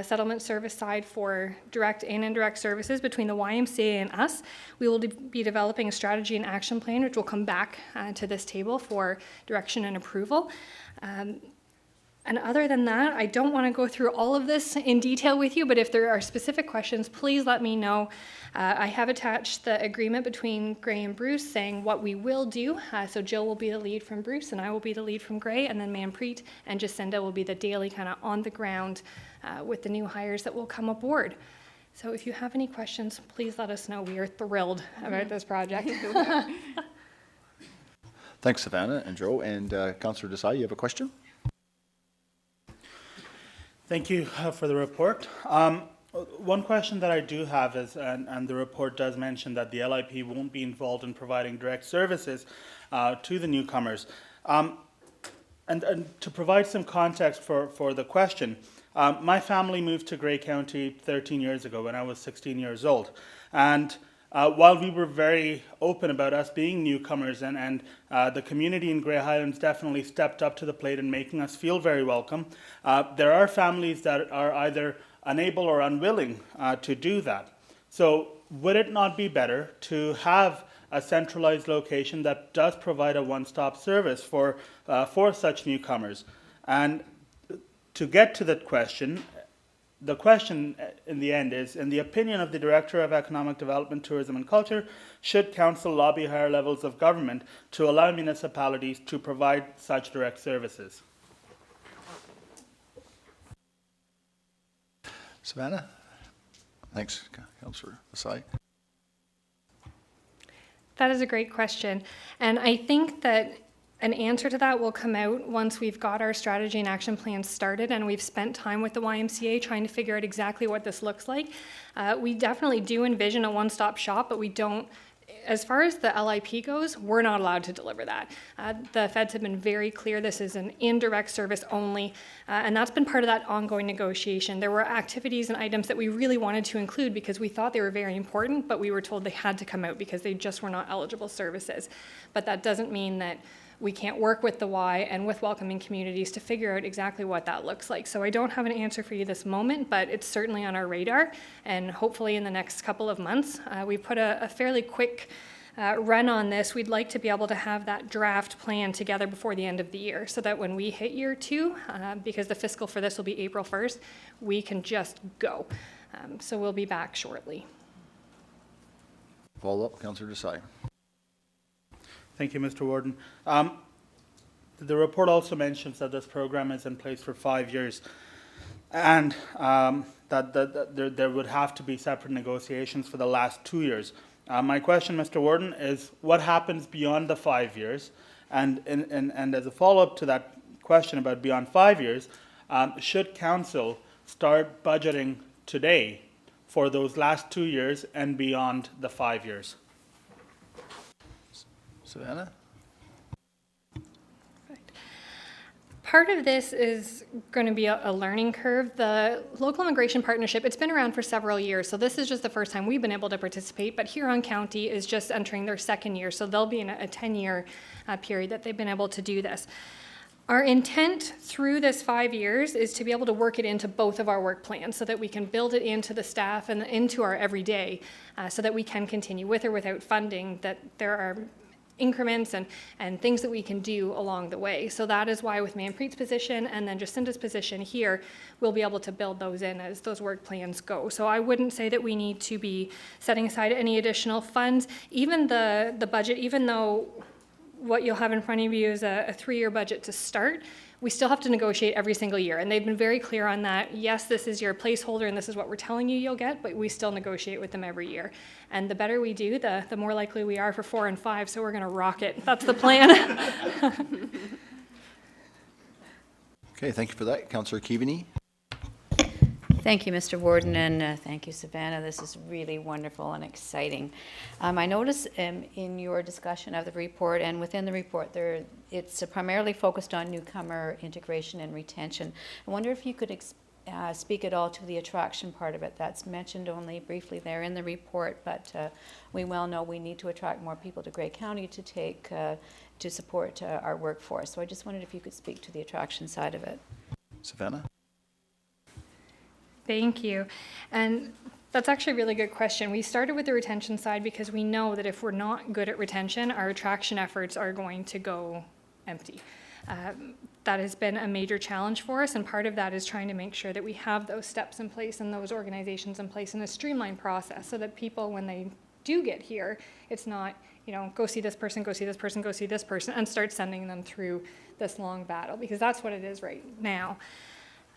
settlement service side for direct and indirect services between the YMCA and us. We will be developing a strategy and action plan, which will come back to this table for direction and approval. And other than that, I don't want to go through all of this in detail with you, but if there are specific questions, please let me know. I have attached the agreement between Gray and Bruce saying what we will do. So Jill will be the lead from Bruce and I will be the lead from Gray, and then Manpreet and Jacinda will be the daily kind of on the ground with the new hires that will come aboard. So if you have any questions, please let us know. We are thrilled about this project. Thanks, Savannah and Joe. And Councillor Desai, you have a question? Thank you for the report. One question that I do have is, and the report does mention that the LIP won't be involved in providing direct services to the newcomers. And and to provide some context for the question, my family moved to Grey County 13 years ago when I was 16 years old. And while we were very open about us being newcomers, and the community in Grey Highlands definitely stepped up to the plate in making us feel very welcome, there are families that are either unable or unwilling to do that. So would it not be better to have a centralized location that does provide a one-stop service for such newcomers? And to get to that question, the question in the end is, in the opinion of the Director of Economic Development, Tourism and Culture, should Council lobby higher levels of government to allow municipalities to provide such direct services? Savannah? Thanks, Councillor Desai. That is a great question. And I think that an answer to that will come out once we've got our strategy and action plan started and we've spent time with the YMCA trying to figure out exactly what this looks like. We definitely do envision a one-stop shop, but we don't, as far as the LIP goes, we're not allowed to deliver that. The feds have been very clear this is an indirect service only, and that's been part of that ongoing negotiation. There were activities and items that we really wanted to include because we thought they were very important, but we were told they had to come out because they just were not eligible services. But that doesn't mean that we can't work with the Y and with welcoming communities to figure out exactly what that looks like. So I don't have an answer for you this moment, but it's certainly on our radar. And hopefully in the next couple of months, we put a fairly quick run on this. We'd like to be able to have that draft plan together before the end of the year so that when we hit year 2, because the fiscal for this will be April 1st, we can just go. So we'll be back shortly. Follow up, Councillor Desai. Thank you, Mr. Warden. The report also mentions that this program is in place for 5 years, and that there would have to be separate negotiations for the last 2 years. My question, Mr. Warden, is what happens beyond the 5 years? And as a follow-up to that question about beyond 5 years, should Council start budgeting today for those last 2 years and beyond the 5 years? Savannah? Part of this is going to be a learning curve. The local immigration partnership, it's been around for several years, so this is just the first time we've been able to participate, but Huron County is just entering their 2nd year, so they'll be in a 10-year period that they've been able to do this. Our intent through this 5 years is to be able to work it into both of our work plans so that we can build it into the staff and into our everyday so that we can continue with or without funding, that there are increments and things that we can do along the way. So that is why with Manpreet's position and then Jacinda's position here, we'll be able to build those in as those work plans go. So I wouldn't say that we need to be setting aside any additional funds. Even the budget, even though what you'll have in front of you is a 3-year budget to start, we still have to negotiate every single year. And they've been very clear on that. Yes, this is your placeholder and this is what we're telling you you'll get, but we still negotiate with them every year. And the better we do, the more likely we are for 4 and 5, so we're gonna rock it. That's the plan. Okay, thank you for that. Councillor Keaveney. Thank you, Mr. Warden, and thank you, Savannah. This is really wonderful and exciting. I notice in your discussion of the report and within the report, it's primarily focused on newcomer integration and retention. I wonder if you could speak at all to the attraction part of it. That's mentioned only briefly there in the report, but we well know we need to attract more people to Grey County to support our workforce. So I just wondered if you could speak to the attraction side of it. Savannah? Thank you. And that's actually a really good question. We started with the retention side because we know that if we're not good at retention, our attraction efforts are going to go empty. That has been a major challenge for us, and part of that is trying to make sure that we have those steps in place and those organizations in place in a streamlined process so that people, when they do get here, it's not, go see this person, go see this person, go see this person, and start sending them through this long battle, because that's what it is right now.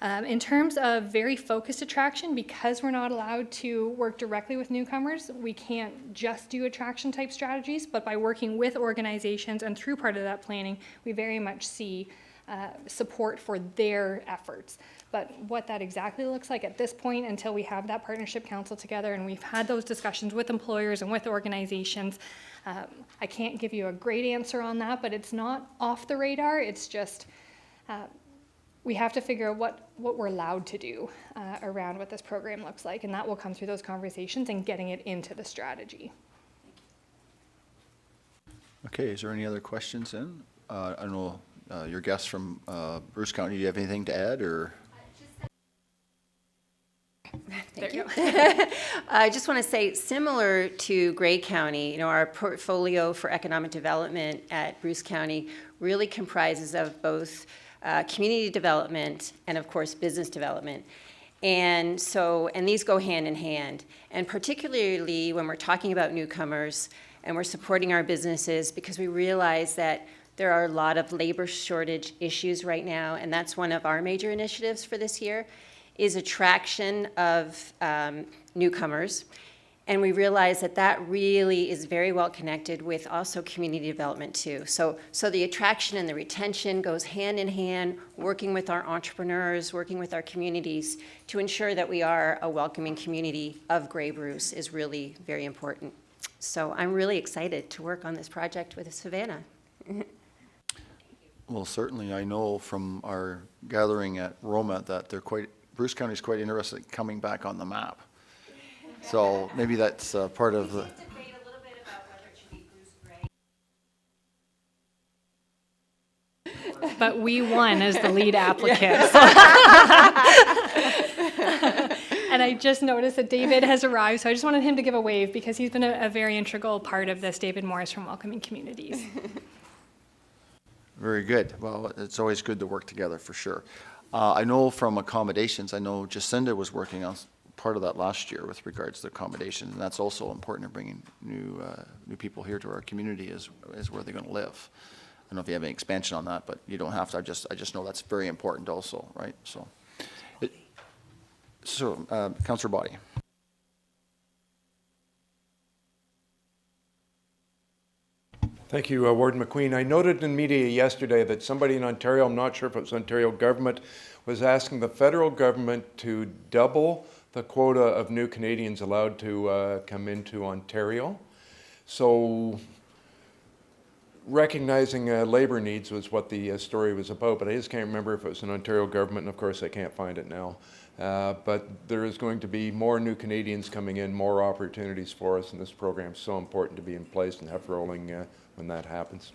In terms of very focused attraction, because we're not allowed to work directly with newcomers, we can't just do attraction type strategies, but by working with organizations and through part of that planning, we very much see support for their efforts. But what that exactly looks like at this point, until we have that partnership council together and we've had those discussions with employers and with organizations, I can't give you a great answer on that, but it's not off the radar. It's just we have to figure out what we're allowed to do around what this program looks like, and that will come through those conversations and getting it into the strategy. Okay, is there any other questions then? I don't know, your guests from Bruce County, do you have anything to add, or? Thank you. I just want to say, similar to Grey County, you know, our portfolio for economic development at Bruce County really comprises of both community development and, of course, business development. And these go hand in hand. And particularly when we're talking about newcomers and we're supporting our businesses, because we realize that there are a lot of labor shortage issues right now, and that's one of our major initiatives for this year, is attraction of newcomers. And we realize that that really is very well connected with also community development too. So the attraction and the retention goes hand in hand, working with our entrepreneurs, working with our communities to ensure that we are a welcoming community of Grey Bruce is really very important. So I'm really excited to work on this project with Savannah. Well, certainly I know from our gathering at Roma that Bruce County is quite interested in coming back on the map. So maybe that's part of the. But we won as the lead applicant. And I just noticed that David has arrived, so I just wanted him to give a wave because he's been a very integral part of this. David Morris from Welcoming Communities. Very good. Well, it's always good to work together for sure. I know from accommodations, I know Jacinda was working on part of that last year with regards to accommodation, and that's also important in bringing new people here to our community is where they're going to live. I don't know if you have any expansion on that, but you don't have to. I just know that's very important also, right? So, Councillor Body. Thank you, Warden McQueen. I noted in media yesterday that somebody in Ontario, I'm not sure if it was Ontario government, was asking the federal government to double the quota of new Canadians allowed to come into Ontario. So recognizing labor needs was what the story was about, but I just can't remember if it was an Ontario government, and of course I can't find it now. But there is going to be more new Canadians coming in, more opportunities for us, and this program is so important to be in place and have rolling when that happens.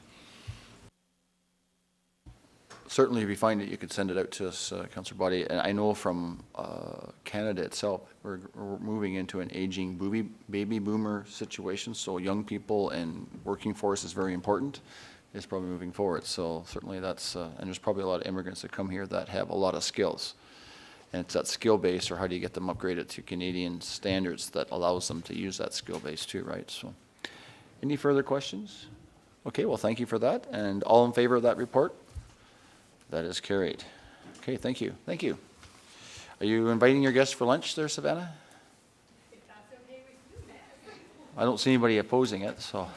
Certainly, if you find it, you could send it out to us, Councillor Body. And I know from Canada itself, we're moving into an aging baby boomer situation. So young people and working force is very important. It's probably moving forward. So certainly that's, and there's probably a lot of immigrants that come here that have a lot of skills. And it's that skill base, or how do you get them upgraded to Canadian standards that allows them to use that skill base too, right? So, any further questions? Okay, well, thank you for that. And all in favor of that report? That is carried. Okay, thank you. Thank you. Are you inviting your guests for lunch there, Savannah? If that's okay with you, I don't see anybody opposing it, so.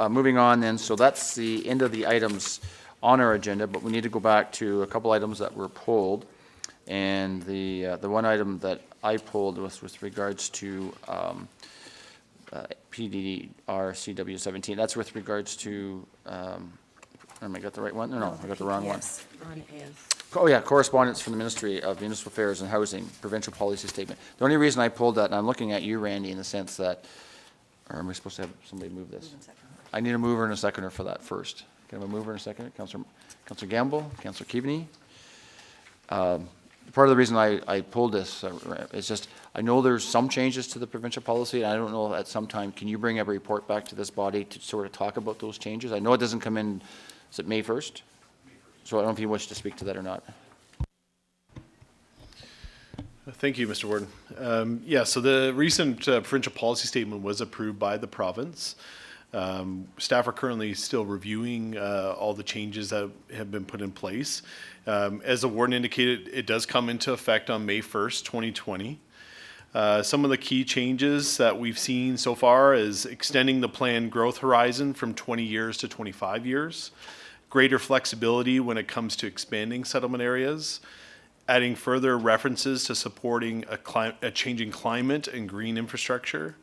Moving on then, so that's the end of the items on our agenda, but we need to go back to a couple items that were pulled. And the one item that I pulled was with regards to PDR CW 17. That's with regards to, I got the right one? No, I got the wrong one. Oh yeah, correspondence from the Ministry of Municipal Affairs and Housing, provincial policy statement. The only reason I pulled that, and I'm looking at you, Randy, in the sense that, or am I supposed to have somebody move this? I need a mover and a seconder for that first. Can I have a mover and a seconder? Councillor Gamble, Councillor Keaveney. Part of the reason I pulled this is just, I know there's some changes to the provincial policy, and I don't know at some time, can you bring a report back to this body to sort of talk about those changes? I know it doesn't come in, is it May 1st? So I don't know if you wish to speak to that or not. Thank you, Mr. Warden. Yeah, so the recent provincial policy statement was approved by the province. Staff are currently still reviewing all the changes that have been put in place. As the warden indicated, it does come into effect on May 1st, 2020. Some of the key changes that we've seen so far is extending the planned growth horizon from 20 years to 25 years, greater flexibility when it comes to expanding settlement areas, adding further references to supporting a changing climate and green infrastructure,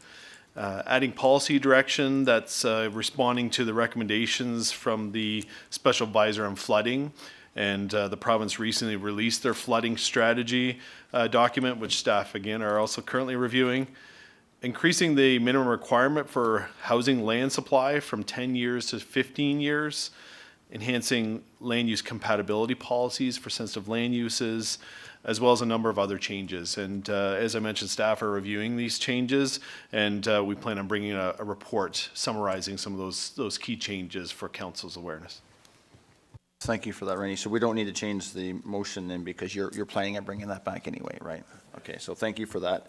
adding policy direction that's responding to the recommendations from the Special Advisor on Flooding. And the province recently released their flooding strategy document, which staff, again, are also currently reviewing. Increasing the minimum requirement for housing land supply from 10 years to 15 years. Enhancing land use compatibility policies for sensitive land uses, as well as a number of other changes. And as I mentioned, staff are reviewing these changes, and we plan on bringing a report summarizing some of those key changes for council's awareness. Thank you for that, Rennie. So we don't need to change the motion then, because you're planning on bringing that back anyway, right? Okay, so thank you for that.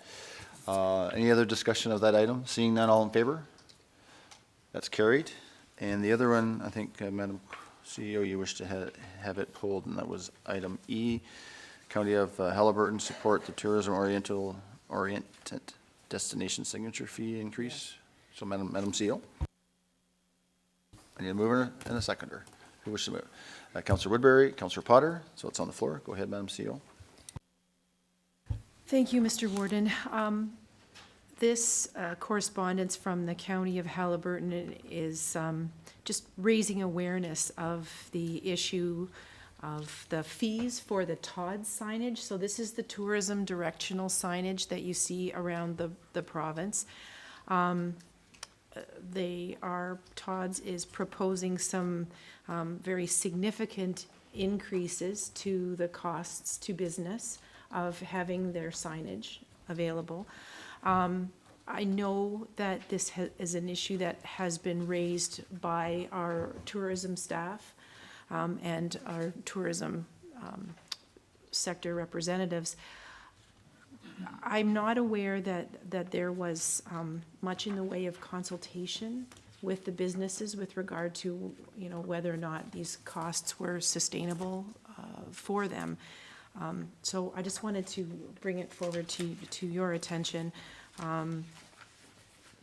Any other discussion of that item? Seeing none, all in favor? That's carried. And the other one, I think, Madam CEO, you wish to have it pulled, and that was item E. County of Haliburton support the tourism-oriented destination signature fee increase. So Madam CEO. I need a mover and a seconder. Who wishes to move? Councillor Woodbury, Councillor Potter. So it's on the floor. Go ahead, Madam CEO. Thank you, Mr. Warden. This correspondence from the County of Haliburton is just raising awareness of the issue of the fees for the TOD signage. So this is the tourism directional signage that you see around the province. TODS is proposing some very significant increases to the costs to business of having their signage available. I know that this is an issue that has been raised by our tourism staff and our tourism sector representatives. I'm not aware that there was much in the way of consultation with the businesses with regard to, you know, whether or not these costs were sustainable for them. So I just wanted to bring it forward to your attention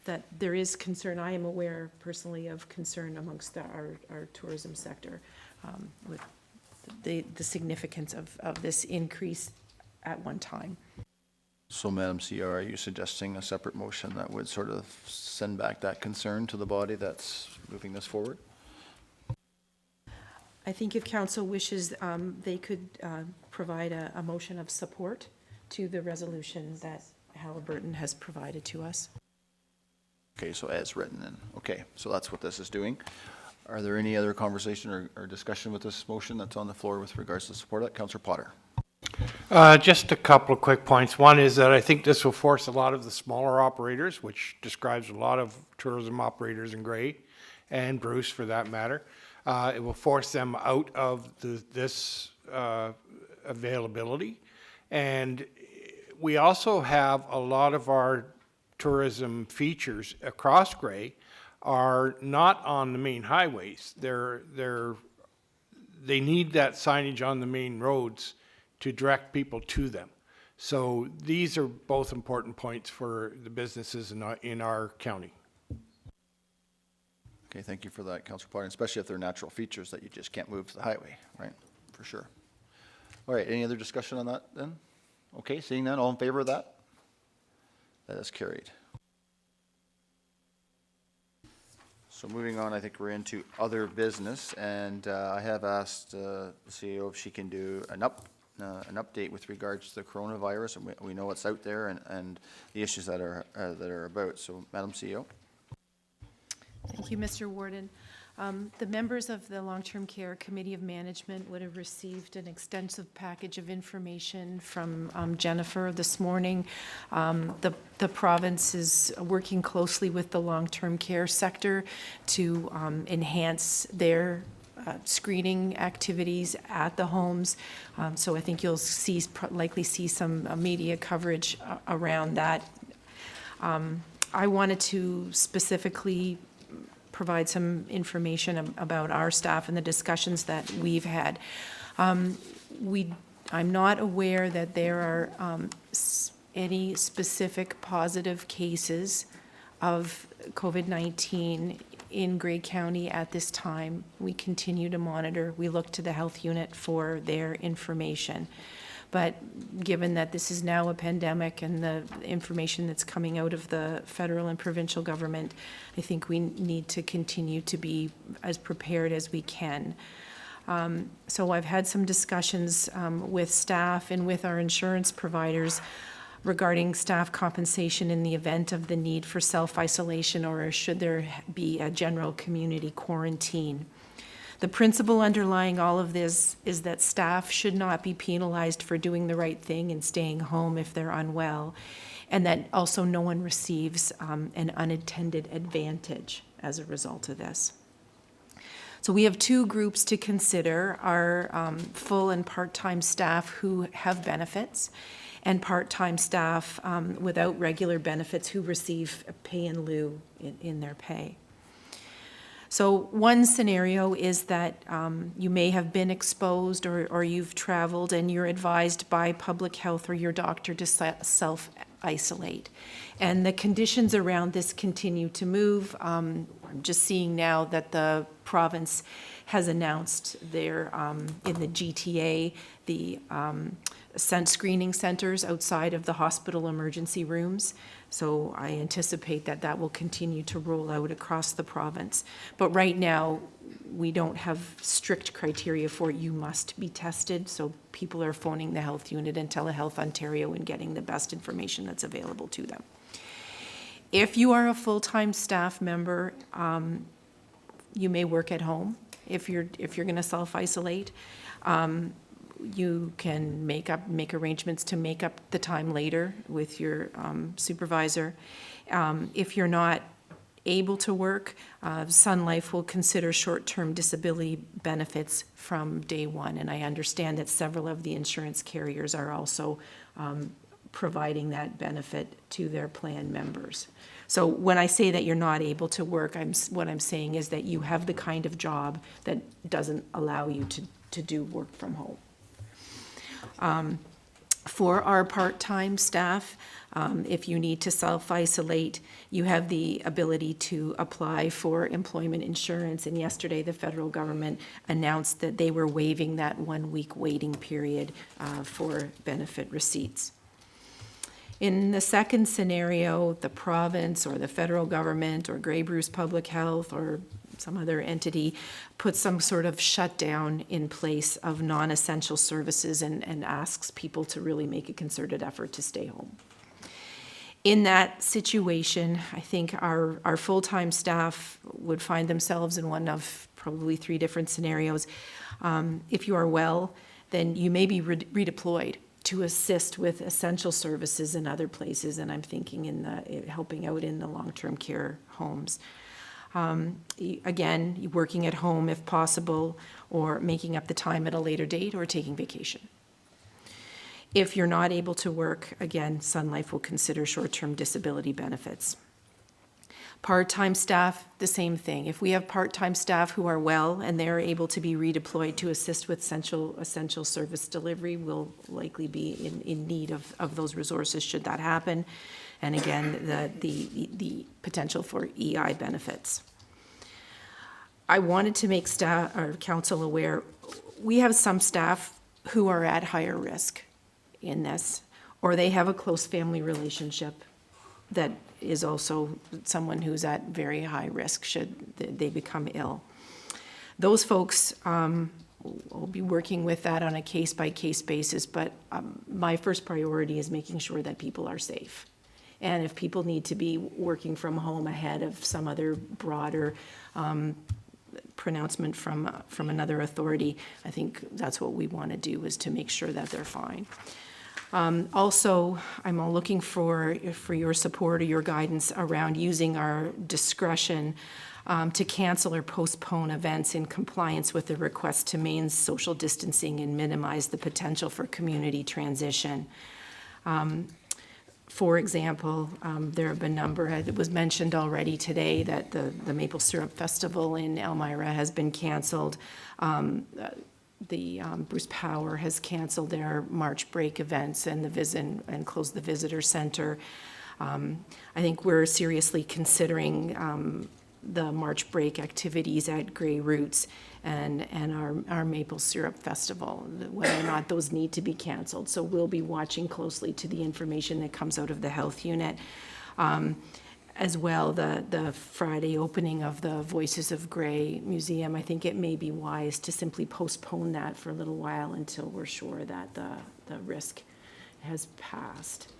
that there is concern. I am aware personally of concern amongst our tourism sector with the significance of this increase at one time. So Madam CEO, are you suggesting a separate motion that would sort of send back that concern to the body that's moving this forward? I think if council wishes, they could provide a motion of support to the resolution that Haliburton has provided to us. Okay, so as written then. Okay, so that's what this is doing. Are there any other conversation or discussion with this motion that's on the floor with regards to support of that? Councillor Potter. Just a couple of quick points. One is that I think this will force a lot of the smaller operators, which describes a lot of tourism operators in Gray and Bruce for that matter. It will force them out of this availability. And we also have a lot of our tourism features across Gray are not on the main highways. They need that signage on the main roads to direct people to them. So these are both important points for the businesses in our county. Okay, thank you for that, Councillor Potter, especially if they're natural features that you just can't move to the highway, right? For sure. All right, any other discussion on that then? Okay, seeing none, all in favor of that? That is carried. So moving on, I think we're into other business, and I have asked the CEO if she can do an update with regards to the coronavirus, and we know what's out there and the issues that are about. So, Madam CEO. Thank you, Mr. Warden. The members of the Long-Term Care Committee of Management would have received an extensive package of information from Jennifer this morning. The province is working closely with the long-term care sector to enhance their screening activities at the homes. So I think you'll likely see some media coverage around that. I wanted to specifically provide some information about our staff and the discussions that we've had. I'm not aware that there are any specific positive cases of COVID-19 in Grey County at this time. We continue to monitor. We look to the health unit for their information. But given that this is now a pandemic and the information that's coming out of the federal and provincial government, I think we need to continue to be as prepared as we can. So I've had some discussions with staff and with our insurance providers regarding staff compensation in the event of the need for self-isolation, or should there be a general community quarantine. The principle underlying all of this is that staff should not be penalized for doing the right thing and staying home if they're unwell, and that also no one receives an unintended advantage as a result of this. So we have two groups to consider: our full and part-time staff who have benefits, and part-time staff without regular benefits who receive pay in lieu in their pay. So one scenario is that you may have been exposed or you've traveled and you're advised by public health or your doctor to self-isolate. And the conditions around this continue to move. I'm just seeing now that the province has announced their, in the GTA, the screening centers outside of the hospital emergency rooms. So I anticipate that that will continue to roll out across the province. But right now, we don't have strict criteria for you must be tested. So people are phoning the health unit and Telehealth Ontario and getting the best information that's available to them. If you are a full-time staff member, you may work at home. If you're going to self-isolate, you can make arrangements to make up the time later with your supervisor. If you're not able to work, Sun Life will consider short-term disability benefits from day one, and I understand that several of the insurance carriers are also providing that benefit to their plan members. So when I say that you're not able to work, what I'm saying is that you have the kind of job that doesn't allow you to do work from home. For our part-time staff, if you need to self-isolate, you have the ability to apply for employment insurance. And yesterday, the federal government announced that they were waiving that 1-week waiting period for benefit receipts. In the second scenario, the province or the federal government or Grey Bruce Public Health or some other entity puts some sort of shutdown in place of non-essential services and asks people to really make a concerted effort to stay home. In that situation, I think our full-time staff would find themselves in one of probably 3 different scenarios. If you are well, then you may be redeployed to assist with essential services in other places, and I'm thinking in the helping out in the long-term care homes. Again, working at home if possible, or making up the time at a later date, or taking vacation. If you're not able to work, again, Sun Life will consider short-term disability benefits. Part-time staff, the same thing. If we have part-time staff who are well and they're able to be redeployed to assist with essential service delivery, we'll likely be in need of those resources should that happen. And again, the potential for EI benefits. I wanted to make staff or council aware, we have some staff who are at higher risk in this, or they have a close family relationship that is also someone who's at very high risk should they become ill. Those folks will be working with that on a case-by-case basis, but my first priority is making sure that people are safe. And if people need to be working from home ahead of some other broader pronouncement from another authority, I think that's what we want to do, is to make sure that they're fine. Also, I'm looking for your support or your guidance around using our discretion to cancel or postpone events in compliance with the request to maintain social distancing and minimize the potential for community transition. For example, there have been a number, it was mentioned already today that the Maple Syrup Festival in Elmira has been canceled. The Bruce Power has canceled their March break events and and closed the visitor center. I think we're seriously considering the March break activities at Grey Roots and our Maple Syrup Festival, whether or not those need to be canceled. So we'll be watching closely to the information that comes out of the health unit. As well, the Friday opening of the Voices of Grey Museum, I think it may be wise to simply postpone that for a little while until we're sure that the risk has passed.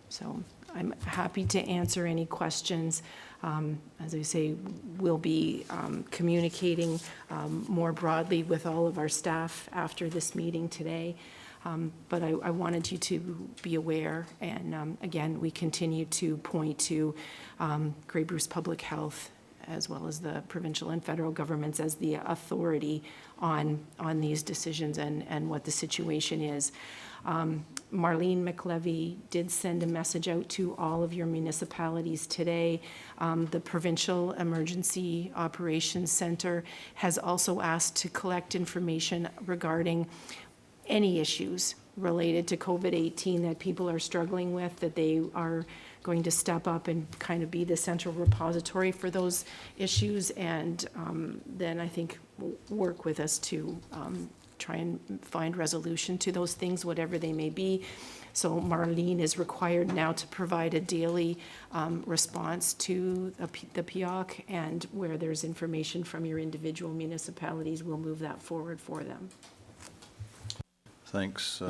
So I'm happy to answer any questions. As I say, we'll be communicating more broadly with all of our staff after this meeting today. But I wanted you to be aware, and again, we continue to point to Grey Bruce Public Health as well as the provincial and federal governments as the authority on these decisions and what the situation is. Marlene McLevy did send a message out to all of your municipalities today. The Provincial Emergency Operations Center has also asked to collect information regarding any issues related to COVID-18 that people are struggling with, that they are going to step up and kind of be the central repository for those issues, and then I think work with us to try and find resolution to those things, whatever they may be. So Marlene is required now to provide a daily response to the PIOC, and where there's information from your individual municipalities, we'll move that forward for them. Thanks,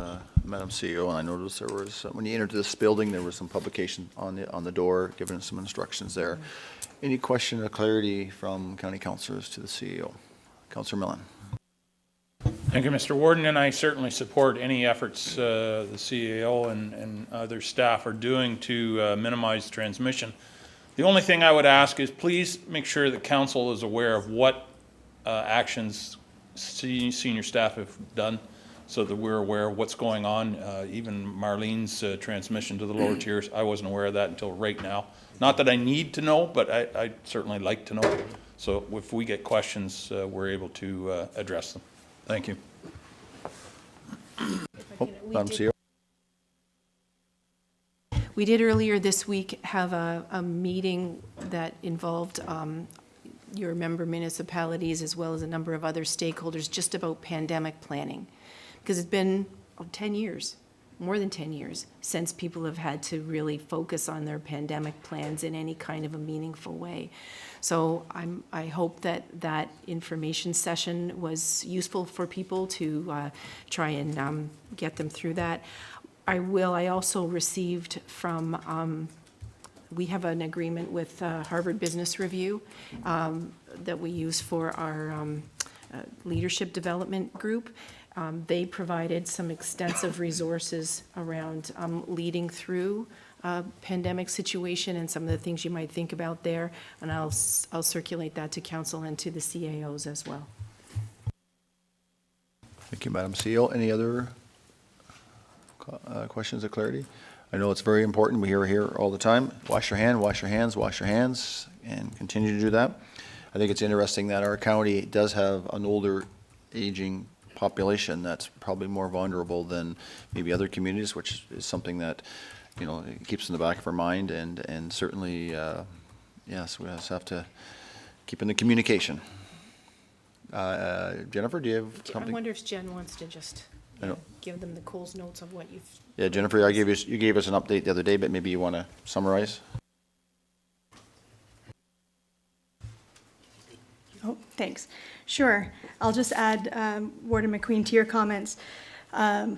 Madam CEO. And I noticed there was, when you entered this building, there was some publication on the door, giving some instructions there. Any question or clarity from county councillors to the CEO? Councillor Millen. Thank you, Mr. Warden, and I certainly support any efforts the CAO and other staff are doing to minimize transmission. The only thing I would ask is please make sure that council is aware of what actions senior staff have done, so that we're aware of what's going on. Even Marlene's transmission to the lower tiers, I wasn't aware of that until right now. Not that I need to know, but I'd certainly like to know. So if we get questions, we're able to address them. Thank you. Madam CEO. We did earlier this week have a meeting that involved your member municipalities as well as a number of other stakeholders just about pandemic planning. Because it's been 10 years, more than 10 years, since people have had to really focus on their pandemic plans in any kind of a meaningful way. So I hope that information session was useful for people to try and get them through that. I also received from, we have an agreement with Harvard Business Review that we use for our leadership development group. They provided some extensive resources around leading through a pandemic situation and some of the things you might think about there, and I'll circulate that to council and to the CAOs as well. Thank you, Madam CEO. Any other questions of clarity? I know it's very important. We hear here all the time. Wash your hand, wash your hands, wash your hands, and continue to do that. I think it's interesting that our county does have an older aging population that's probably more vulnerable than maybe other communities, which is something that, you know, it keeps in the back of our mind, and certainly, yes, we just have to keep in the communication. Jennifer, do you have something? I wonder if Jen wants to just give them the Coles notes of what you've... Yeah, Jennifer, you gave us an update the other day, but maybe you want to summarize? Oh, thanks. Sure. I'll just add, Warden McQueen, to your comments. The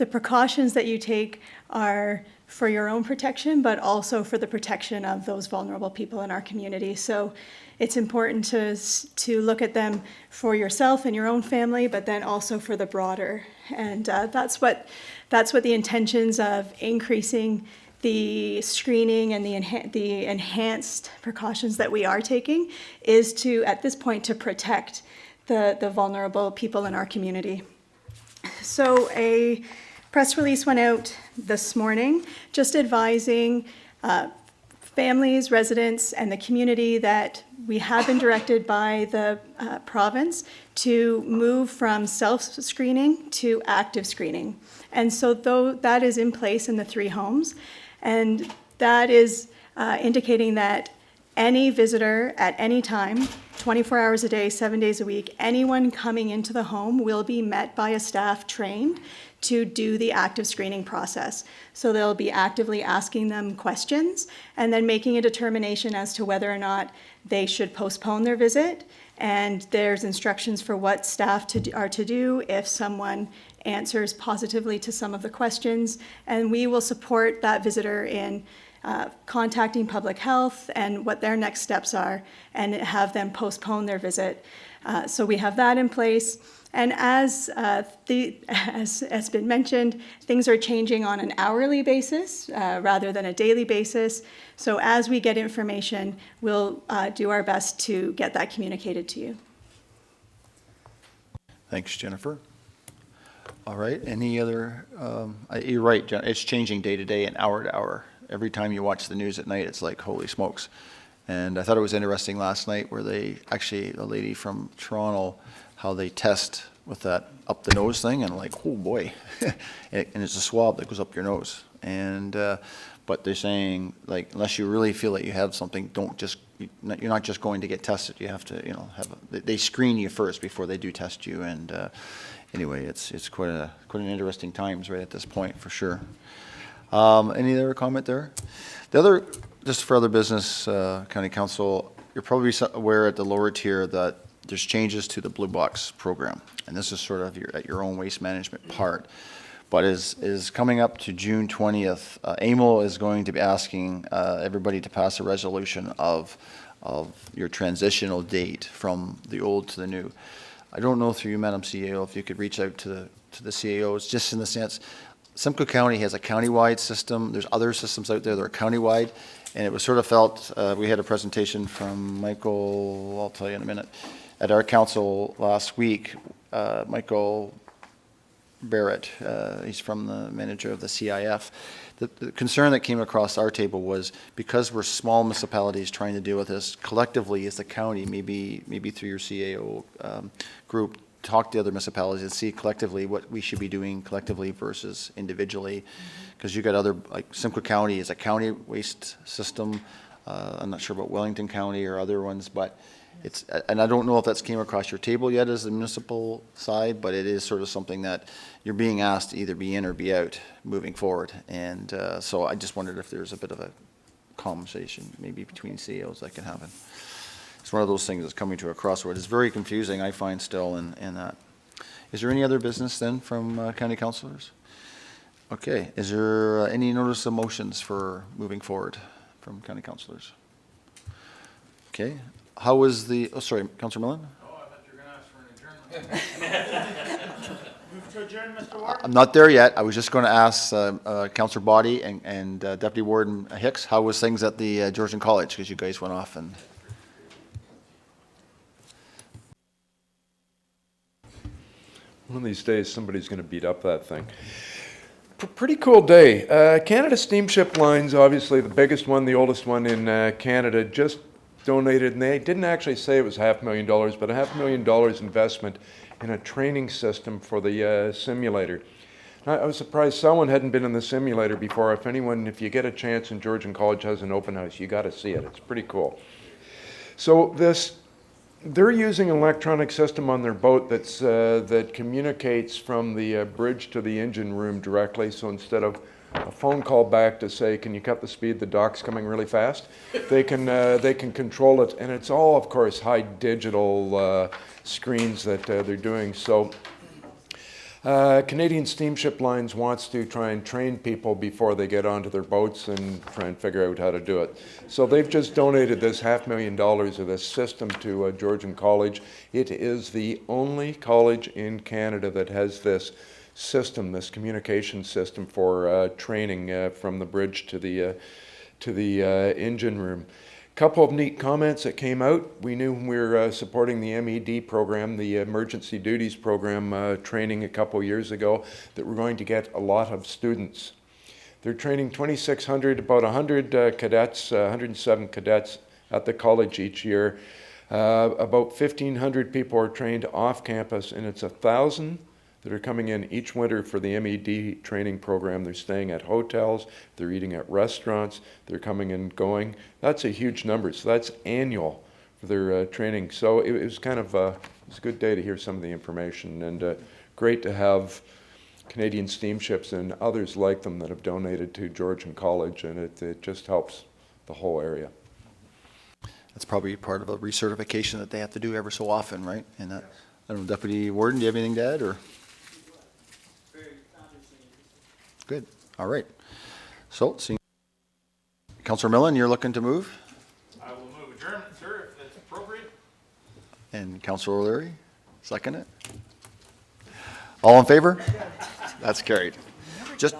precautions that you take are for your own protection, but also for the protection of those vulnerable people in our community. So it's important to look at them for yourself and your own family, but then also for the broader. And that's what the intentions of increasing the screening and the enhanced precautions that we are taking is to, at this point, to protect the vulnerable people in our community. So a press release went out this morning just advising families, residents, and the community that we have been directed by the province to move from self-screening to active screening. And so that is in place in the 3 homes, and that is indicating that any visitor at any time, 24 hours a day, 7 days a week, anyone coming into the home will be met by a staff trained to do the active screening process. So they'll be actively asking them questions and then making a determination as to whether or not they should postpone their visit. And there's instructions for what staff are to do if someone answers positively to some of the questions. And we will support that visitor in contacting public health and what their next steps are, and have them postpone their visit. So we have that in place. And as has been mentioned, things are changing on an hourly basis rather than a daily basis. So as we get information, we'll do our best to get that communicated to you. Thanks, Jennifer. All right, any other, you're right, Jen, it's changing day to day and hour to hour. Every time you watch the news at night, it's like, holy smokes. And I thought it was interesting last night where they, actually, a lady from Toronto, how they test with that up the nose thing, and like, oh boy. And it's a swab that goes up your nose. And, but they're saying, like, unless you really feel that you have something, you're not just going to get tested. You have to, they screen you first before they do test you. And anyway, it's quite an interesting times right at this point, for sure. Any other comment there? The other, just for other business, County Council, you're probably aware at the lower tier that there's changes to the Blue Box program. And this is sort of at your own waste management part. But is coming up to June 20th, AMO is going to be asking everybody to pass a resolution of your transitional date from the old to the new. I don't know through you, Madam CAO, if you could reach out to the CAOs, just in the sense, Simcoe County has a county-wide system. There's other systems out there that are county-wide, and it was sort of felt, we had a presentation from Michael, I'll tell you in a minute, at our council last week, Michael Barrett, he's from the manager of the CIF. The concern that came across our table was, because we're small municipalities trying to deal with this collectively as the county, maybe through your CAO group, talk to other municipalities and see collectively what we should be doing collectively versus individually. Because you got other, like Simcoe County is a county waste system. I'm not sure about Wellington County or other ones, but it's, and I don't know if that's came across your table yet as the municipal side, but it is sort of something that you're being asked to either be in or be out moving forward. And so I just wondered if there's a bit of a conversation maybe between CEOs that can happen. It's one of those things that's coming to a crossroad. It's very confusing, I find, still in that. Is there any other business then from county councillors? Okay, is there any notice of motions for moving forward from county councillors? Okay, how was the, oh sorry, Councillor Millen? Oh, I thought you were going to ask for an adjournment. Move to adjourn, Mr. Warden. I'm not there yet. I was just going to ask Councillor Boddy and Deputy Warden Hicks, how was things at the Georgian College, because you guys went off and... One of these days, somebody's going to beat up that thing. Pretty cool day. Canada Steamship Lines, obviously the biggest one, the oldest one in Canada, just donated, and they didn't actually say it was $500,000, but $500,000 investment in a training system for the simulator. I was surprised someone hadn't been in the simulator before. If you get a chance and Georgian College has an open house, you got to see it. It's pretty cool. So they're using an electronic system on their boat that communicates from the bridge to the engine room directly. So instead of a phone call back to say, can you cut the speed, the dock's coming really fast, they can control it. And it's all, of course, high digital screens that they're doing. So Canadian Steamship Lines wants to try and train people before they get onto their boats and try and figure out how to do it. So they've just donated this $500,000 of this system to Georgian College. It is the only college in Canada that has this system, this communication system for training from the bridge to the engine room. Couple of neat comments that came out. We knew when we were supporting the MED program, the Emergency Duties Program training a couple years ago, that we're going to get a lot of students. They're training 2,600, about 100 cadets, 107 cadets at the college each year. About 1,500 people are trained off campus, and it's 1,000. that are coming in each winter for the MED training program. They're staying at hotels, they're eating at restaurants, they're coming and going. That's a huge number, so that's annual for their training. So it was kind of it was a good day to hear some of the information, and great to have Canadian Steamships and others like them that have donated to Georgian College, and it just helps the whole area. That's probably part of a recertification that they have to do ever so often, right? And that, I don't know, Deputy Warden, do you have anything to add, or? Good, all right. So, seeing, Councillor Millen, you're looking to move? I will move adjournment, sir, if that's appropriate. And Councillor O'Leary, second it? All in favor? That's carried. Just